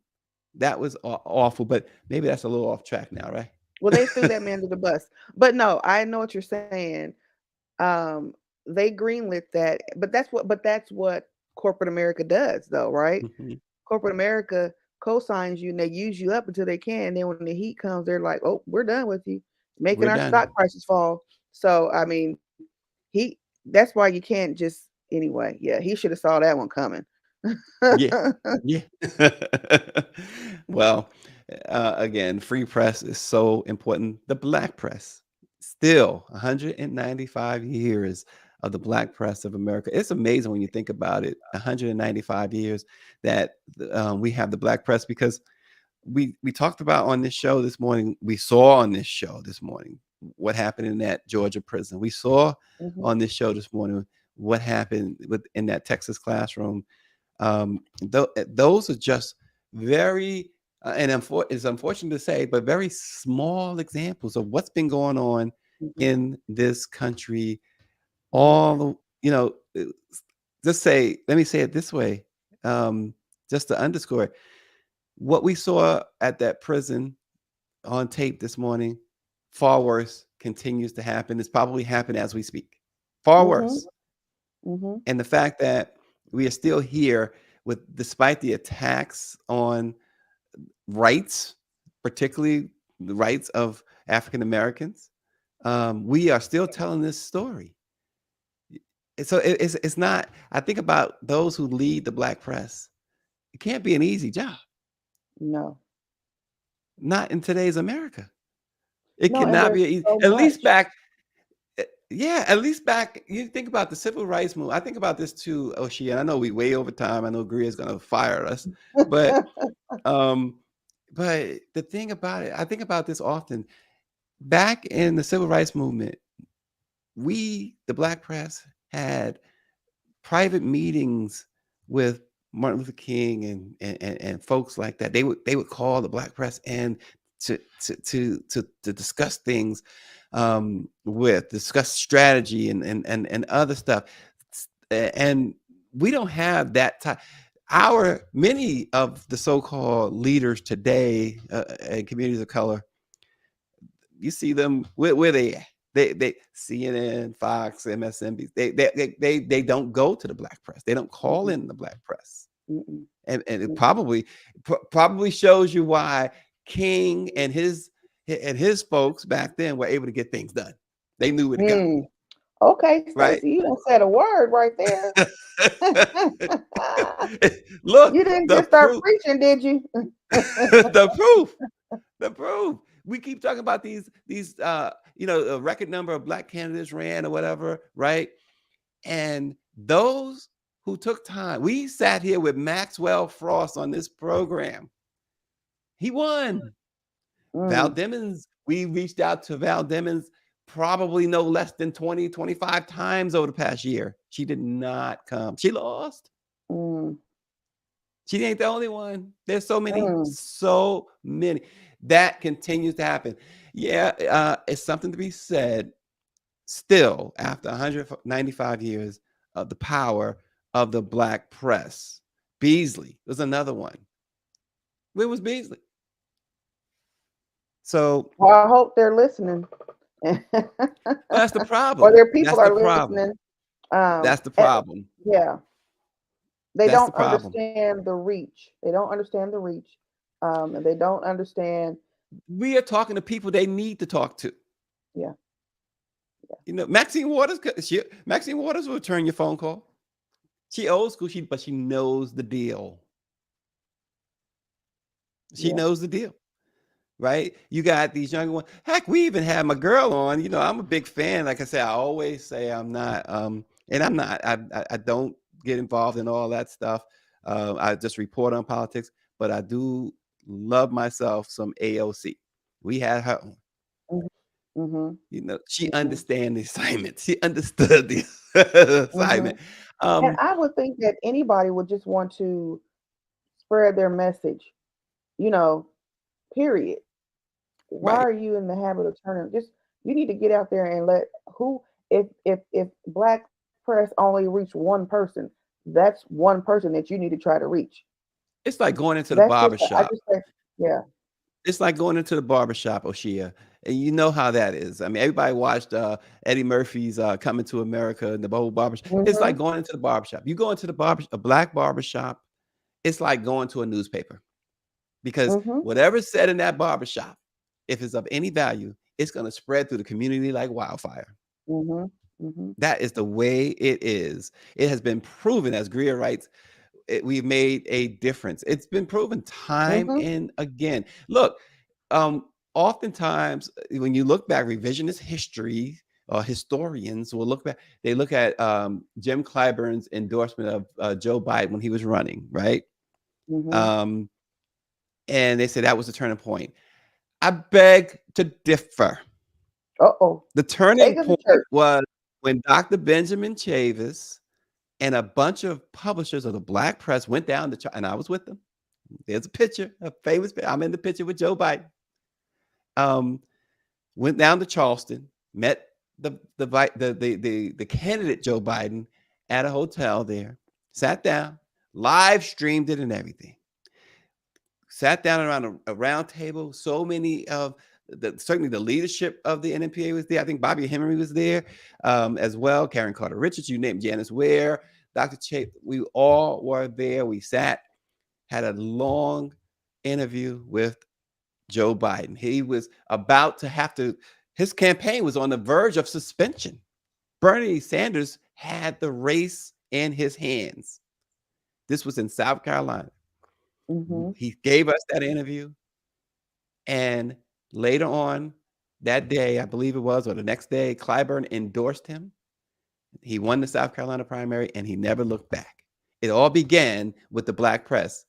[SPEAKER 1] That was awful. But maybe that's a little off track now, right?
[SPEAKER 2] Well, they threw that man to the bus. But no, I know what you're saying. They greenlit that, but that's what corporate America does, though, right?
[SPEAKER 1] Mhm.
[SPEAKER 2] Corporate America co-signs you and they use you up until they can. And then when the heat comes, they're like, "Oh, we're done with you," making
[SPEAKER 1] We're
[SPEAKER 2] our
[SPEAKER 1] done.
[SPEAKER 2] stock prices fall. So, I mean, he that's why you can't just anyway. Yeah, he should have saw that one coming.
[SPEAKER 1] Yeah. Yeah. Well, again, free press is so important. The black press, still 195 years of the black press of America. It's amazing when you think about it. 195 years that we have the black press, because we talked about on this show this morning. We saw on this show this morning what happened in that Georgia prison. We saw
[SPEAKER 2] Mhm.
[SPEAKER 1] on this show this morning what happened in that Texas classroom. Those are just very it's unfortunate to say, but very small examples of what's been going on
[SPEAKER 2] Mhm.
[SPEAKER 1] in this country. All the, just say, let me say it this way, just to underscore it, what we saw at that prison on tape this morning, far worse continues to happen. It's probably happening as we speak. Far
[SPEAKER 2] Mhm.
[SPEAKER 1] worse.
[SPEAKER 2] Mhm.
[SPEAKER 1] And the fact that we are still here despite the attacks on rights, particularly the rights of African Americans, we are still telling this story. So it's not. I think about those who lead the black press. It can't be an easy job,
[SPEAKER 2] No.
[SPEAKER 1] not in today's America. It
[SPEAKER 2] No, and
[SPEAKER 1] cannot
[SPEAKER 2] there's
[SPEAKER 1] be easy.
[SPEAKER 2] so
[SPEAKER 1] At least
[SPEAKER 2] much.
[SPEAKER 1] back, yeah, at least back. You think about the civil rights movement. I think about this too, Oshie. And I know we way over time. I know Greer's going to fire us, but um, but the thing about it, I think about this often. Back in the civil rights movement, we, the black press, had private meetings with Martin Luther King and folks like that. They would call the black press in to discuss things, discuss strategy and other stuff. And we don't have that time. Many of the so-called leaders today in communities of color, you see them where they at? They CNN, Fox, MSNBC. They don't go to the black press. They don't call
[SPEAKER 2] Mm-mm.
[SPEAKER 1] in the black press,
[SPEAKER 2] Mm-mm.
[SPEAKER 1] and it
[SPEAKER 2] Mm-mm.
[SPEAKER 1] probably shows you why King and his folks back then were able to get things done. They knew where to go,
[SPEAKER 2] Mm. Okay,
[SPEAKER 1] right?
[SPEAKER 2] Stacey, you done said a word right there.
[SPEAKER 1] Look,
[SPEAKER 2] You didn't
[SPEAKER 1] the
[SPEAKER 2] just start
[SPEAKER 1] proof,
[SPEAKER 2] preaching, did you?
[SPEAKER 1] the proof. The proof. We keep talking about these a record number of black candidates ran or whatever, right? And those who took time, we sat here with Maxwell Frost on this program. He won. Val
[SPEAKER 2] Mm,
[SPEAKER 1] Demings, we reached out to Val Demings probably no less than 20, 25 times over the past year. She did not come. She lost.
[SPEAKER 2] mm,
[SPEAKER 1] She ain't the only one. There's so many,
[SPEAKER 2] mm.
[SPEAKER 1] so many. That continues to happen. Yeah, it's something to be said still after 195 years of the power of the black press. Beasley was another one. Where was Beasley? So,
[SPEAKER 2] Well, I hope they're listening.
[SPEAKER 1] well, that's the
[SPEAKER 2] Or
[SPEAKER 1] problem.
[SPEAKER 2] their people
[SPEAKER 1] That's the
[SPEAKER 2] are
[SPEAKER 1] problem.
[SPEAKER 2] listening. Um,
[SPEAKER 1] That's the
[SPEAKER 2] eh,
[SPEAKER 1] problem.
[SPEAKER 2] yeah, they
[SPEAKER 1] That's the
[SPEAKER 2] don't
[SPEAKER 1] problem.
[SPEAKER 2] understand the reach. They don't understand the reach. And they don't understand.
[SPEAKER 1] We are talking to people they need to talk to.
[SPEAKER 2] Yeah.
[SPEAKER 1] Maxine Waters. Maxine Waters will return your phone call. She old school, but she knows the deal. She
[SPEAKER 2] Yeah.
[SPEAKER 1] knows the deal, right? You got these younger ones. Heck, we even had my girl on. I'm a big fan. Like I said, I always say I'm not, and I'm not. I don't get involved in all that stuff. I just report on politics, but I do love myself some AOC. We had her on.
[SPEAKER 2] Mm-hmm.
[SPEAKER 1] You know, she
[SPEAKER 2] Mm-hmm.
[SPEAKER 1] understand the assignment. She understood the
[SPEAKER 2] Mm-hmm.
[SPEAKER 1] assignment.
[SPEAKER 2] And I would think that anybody would just want to spread their message, you know, period. Why
[SPEAKER 1] Right.
[SPEAKER 2] are you in the habit of turning? Just you need to get out there and let who if black press only reach one person, that's one person that you need to try to reach.
[SPEAKER 1] It's like going into the
[SPEAKER 2] That's just
[SPEAKER 1] barber
[SPEAKER 2] I
[SPEAKER 1] shop.
[SPEAKER 2] just say, yeah.
[SPEAKER 1] It's like going into the barber shop, Oshia. And you know how that is. I mean, everybody watched Eddie Murphy's Coming to America and the whole barber shop. It's like
[SPEAKER 2] Mm-hmm.
[SPEAKER 1] going into the barber shop. You go into a black barber shop, it's like going to a newspaper. Because
[SPEAKER 2] Mm-hmm.
[SPEAKER 1] whatever's said in that barber shop, if it's of any value, it's going to spread through the community like wildfire.
[SPEAKER 2] Mm-hmm. Mm-hmm.
[SPEAKER 1] That is the way it is. It has been proven, as Greer writes, we've made a difference. It's been proven time
[SPEAKER 2] Mm-hmm.
[SPEAKER 1] and again. Look, oftentimes when you look back, revisionist history or historians will look back. They look at Jim Clyburn's endorsement of Joe Biden when he was running, right?
[SPEAKER 2] Mm-hmm.
[SPEAKER 1] Um, and they said that was the turning point. I beg to differ.
[SPEAKER 2] Uh-oh.
[SPEAKER 1] The
[SPEAKER 2] Take
[SPEAKER 1] turning
[SPEAKER 2] us to
[SPEAKER 1] point
[SPEAKER 2] church.
[SPEAKER 1] was when Dr. Benjamin Chavis and a bunch of publishers of the black press went down to, and I was with them. There's a picture, a famous picture. I'm in the picture with Joe Biden. Went down to Charleston, met the candidate Joe Biden at a hotel there, sat down, live streamed it and everything. Sat down around a round table. So many of certainly the leadership of the NMPA was there. I think Bobby Henry was there as well. Karen Carter Richards, you named Janice Ware, Dr. Chase. We all were there. We sat, had a long interview with Joe Biden. He was about to have to, his campaign was on the verge of suspension. Bernie Sanders had the race in his hands. This was in South Carolina.
[SPEAKER 2] Mm-hmm.
[SPEAKER 1] He gave us that interview. And later on that day, I believe it was, or the next day, Clyburn endorsed him. He won the South Carolina primary and he never looked back. It all began with the black press.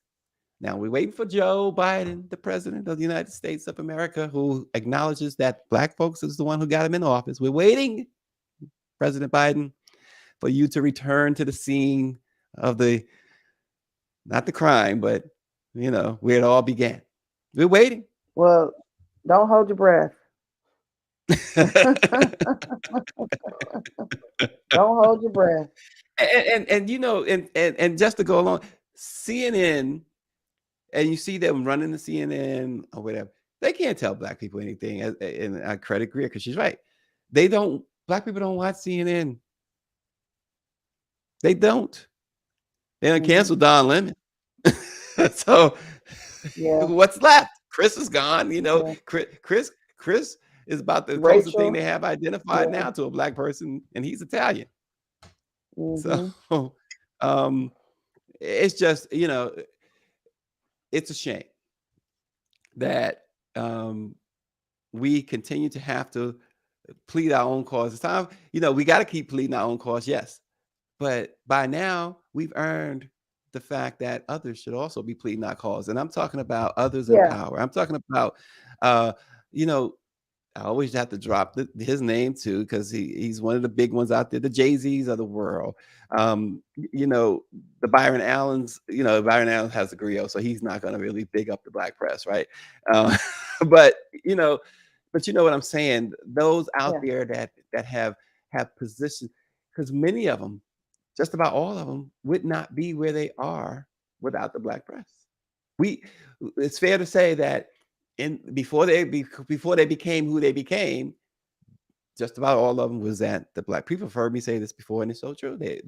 [SPEAKER 1] Now we're waiting for Joe Biden, the president of the United States of America, who acknowledges that black folks is the one who got him in office. We're waiting, President Biden, for you to return to the scene of the, not the crime, but where it all began. We're waiting.
[SPEAKER 2] Well, don't hold your breath. Don't hold your breath.
[SPEAKER 1] and just to go along, CNN, and you see them running the CNN or whatever, they can't tell black people anything. And I credit Greer because she's right. Black people don't watch CNN. They don't. They don't cancel Don Lemon. So
[SPEAKER 2] Yeah.
[SPEAKER 1] what's left? Chris is gone.
[SPEAKER 2] Yeah.
[SPEAKER 1] Chris is about the closest thing
[SPEAKER 2] Rachel.
[SPEAKER 1] they have identified
[SPEAKER 2] Yeah.
[SPEAKER 1] now to a black person, and he's Italian.
[SPEAKER 2] Mm-hmm.
[SPEAKER 1] So it's just, it's a shame that we continue to have to plead our own cause. It's time, we got to keep pleading our own cause, yes. But by now, we've earned the fact that others should also be pleading our cause. And I'm talking about others in
[SPEAKER 2] Yeah.
[SPEAKER 1] power. I'm talking about, I always have to drop his name too, because he's one of the big ones out there, the Jay-Z's of the world. The Byron Allens, Byron Allen has a griot, so he's not going to really big up the black press, right? But you know what I'm saying. Those out
[SPEAKER 2] Yeah.
[SPEAKER 1] there that have positions, because many of them, just about all of them, would not be where they are without the black press. It's fair to say that before they became who they became, just about all of them was at the black. People have heard me say this before, and it's so true. They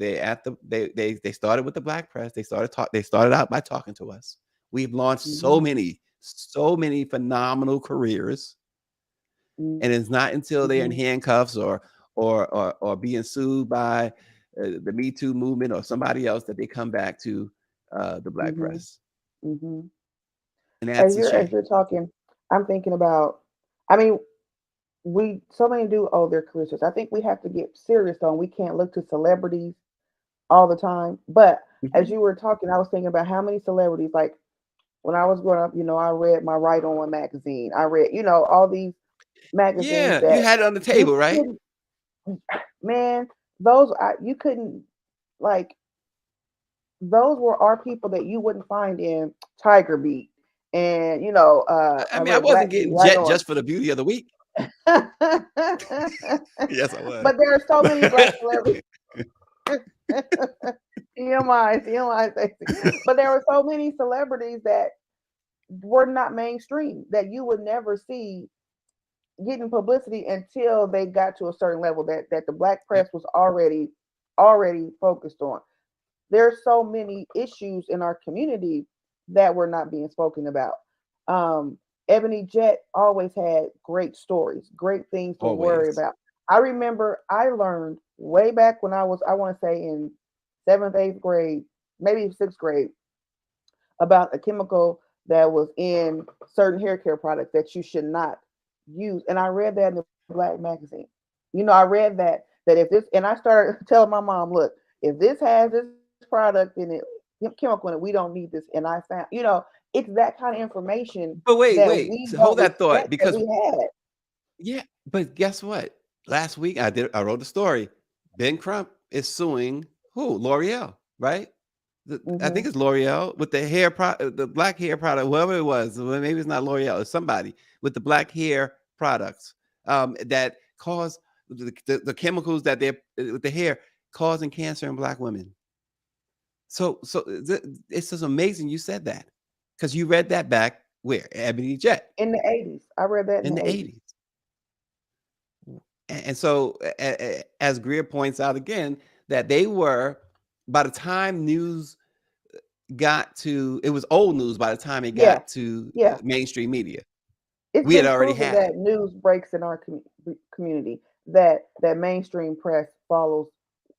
[SPEAKER 1] started with the black press. They started out by talking to us. We've launched so many phenomenal careers, and it's not until they're in handcuffs or being sued by the Me Too movement or somebody else that they come back to the black press,
[SPEAKER 2] Mm-hmm.
[SPEAKER 1] and that's a
[SPEAKER 2] As
[SPEAKER 1] shame.
[SPEAKER 2] you're talking, I'm thinking about. I mean, so many do owe their careers. I think we have to get serious on. We can't look to celebrities all the time. But as
[SPEAKER 1] Mhm.
[SPEAKER 2] you were talking, I was thinking about how many celebrities, like When I was growing up, I read my Right On magazine. I read, all these magazines
[SPEAKER 1] Yeah, you
[SPEAKER 2] that
[SPEAKER 1] had it on the
[SPEAKER 2] you
[SPEAKER 1] table, right?
[SPEAKER 2] couldn't, man, those you couldn't, like, those were our people that you wouldn't find in Tiger Beat. And
[SPEAKER 1] I
[SPEAKER 2] I
[SPEAKER 1] mean, I
[SPEAKER 2] read
[SPEAKER 1] wasn't
[SPEAKER 2] Black Beat
[SPEAKER 1] getting
[SPEAKER 2] Right
[SPEAKER 1] Jet
[SPEAKER 2] On.
[SPEAKER 1] just for the beauty of the week.
[SPEAKER 2] But
[SPEAKER 1] Yes, I was.
[SPEAKER 2] there are so many black celebrities. TMI, Stacey. But there were so many celebrities that were not mainstream that you would never see getting publicity until they got to a certain level that the black press
[SPEAKER 1] Yep.
[SPEAKER 2] was already focused on. There's so many issues in our community that were not being spoken about. Ebony Jet always had great stories, great things to worry
[SPEAKER 1] Always.
[SPEAKER 2] about. I remember I learned way back when I was, I want to say in seventh, eighth grade, maybe sixth grade, about a chemical that was in certain hair care products that you should not use. And I read that in the Black magazine. I read that if this, and I started telling my mom, look, if this has this product in it, chemical in it, we don't need this. And I found, it's that kind of information
[SPEAKER 1] But wait,
[SPEAKER 2] that
[SPEAKER 1] wait.
[SPEAKER 2] we
[SPEAKER 1] So
[SPEAKER 2] don't
[SPEAKER 1] hold that thought,
[SPEAKER 2] respect that
[SPEAKER 1] because
[SPEAKER 2] we had.
[SPEAKER 1] yeah, but guess what? Last week I wrote a story. Ben Crump is suing who? L'Oreal, right? I
[SPEAKER 2] Hmm.
[SPEAKER 1] think it's L'Oreal with the the black hair product, whoever it was. Well, maybe it's not L'Oreal, it's somebody with the black hair products that cause the chemicals that they're with the hair causing cancer in black women. It's just amazing you said that, because you read that back where Ebony Jet
[SPEAKER 2] In the 80s. I read that in
[SPEAKER 1] in
[SPEAKER 2] the
[SPEAKER 1] the
[SPEAKER 2] 80s.
[SPEAKER 1] 80s. And so, as Greer points out again, that they were, by the time news got to, it was old news by the time it
[SPEAKER 2] Yeah.
[SPEAKER 1] got to
[SPEAKER 2] Yeah.
[SPEAKER 1] mainstream media.
[SPEAKER 2] It's
[SPEAKER 1] We had
[SPEAKER 2] been
[SPEAKER 1] already
[SPEAKER 2] proven
[SPEAKER 1] had it.
[SPEAKER 2] that news breaks in our community, that mainstream press follows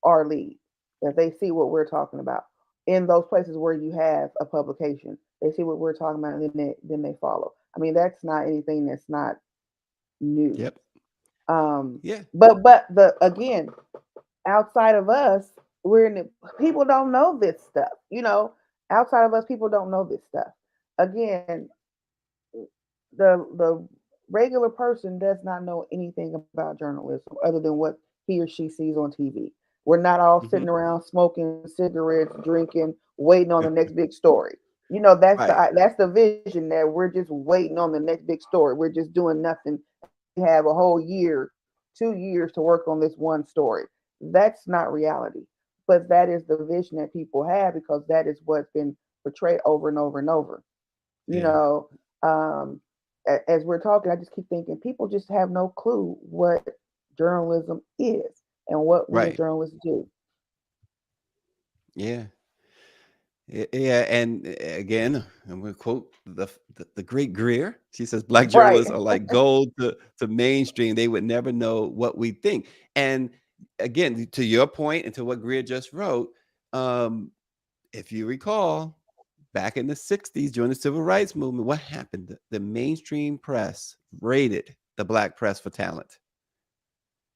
[SPEAKER 2] our lead, that they see what we're talking about in those places where you have a publication. They see what we're talking about, and then they follow. I mean, that's not anything that's not new.
[SPEAKER 1] Yep.
[SPEAKER 2] Um,
[SPEAKER 1] Yeah.
[SPEAKER 2] but the again, outside of us, we're in the, people don't know this stuff. Outside of us, people don't know this stuff. Again, the regular person does not know anything about journalism other than what he or she sees on TV. We're not all
[SPEAKER 1] Hmm.
[SPEAKER 2] sitting around smoking cigarettes, drinking, waiting on the next big story. That's
[SPEAKER 1] Right.
[SPEAKER 2] that's the vision, that we're just waiting on the next big story. We're just doing nothing. We have a whole year, 2 years to work on this one story. That's not reality. But that is the vision that people have, because that is what's been portrayed over and over and over. You
[SPEAKER 1] Yeah.
[SPEAKER 2] know, um, as we're talking, I just keep thinking people just have no clue what journalism is and what we as
[SPEAKER 1] Right.
[SPEAKER 2] journalists do.
[SPEAKER 1] Yeah. Yeah. And again, I'm going to quote the great Greer. She says, "Black
[SPEAKER 2] Right.
[SPEAKER 1] journalists are like gold to mainstream. They would never know what we think." And again, to your point and to what Greer just wrote, um, if you recall, back in the 60s during the civil rights movement, what happened? The mainstream press raided the black press for talent,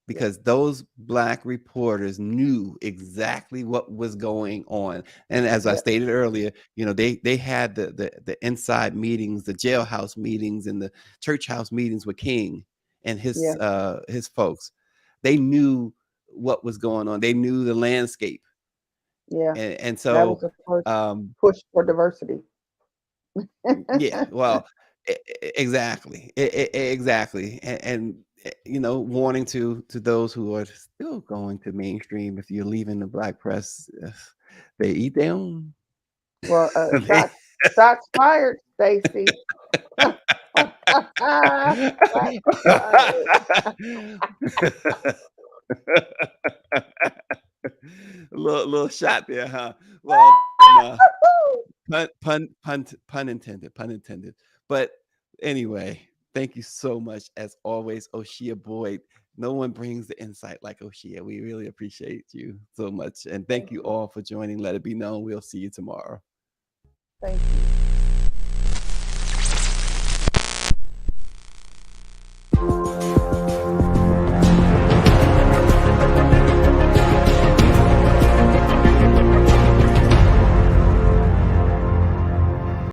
[SPEAKER 2] Yeah.
[SPEAKER 1] because those black reporters knew exactly what was going on. And as I
[SPEAKER 2] Yeah.
[SPEAKER 1] stated earlier, they had the inside meetings, the jailhouse meetings, and the church house meetings with King and
[SPEAKER 2] Yeah.
[SPEAKER 1] his folks. They knew what was going on. They knew the landscape.
[SPEAKER 2] Yeah.
[SPEAKER 1] And
[SPEAKER 2] That was
[SPEAKER 1] so
[SPEAKER 2] the first
[SPEAKER 1] um
[SPEAKER 2] push for diversity.
[SPEAKER 1] yeah, well, exactly, exactly, and warning to those who are still going to mainstream: if you're leaving the black press, they eat their own.
[SPEAKER 2] Well,
[SPEAKER 1] They-
[SPEAKER 2] shots fired, Stacy. Shots fired.
[SPEAKER 1] little shot there, huh? Well, no. Pun intended. Pun intended. But anyway, thank you so much as always, Oshia Boyd. No one brings the insight like Oshia. We really appreciate you so much, and thank
[SPEAKER 2] Thank
[SPEAKER 1] you
[SPEAKER 2] you.
[SPEAKER 1] all for joining. Let it be known. We'll see you tomorrow.
[SPEAKER 2] Thank you.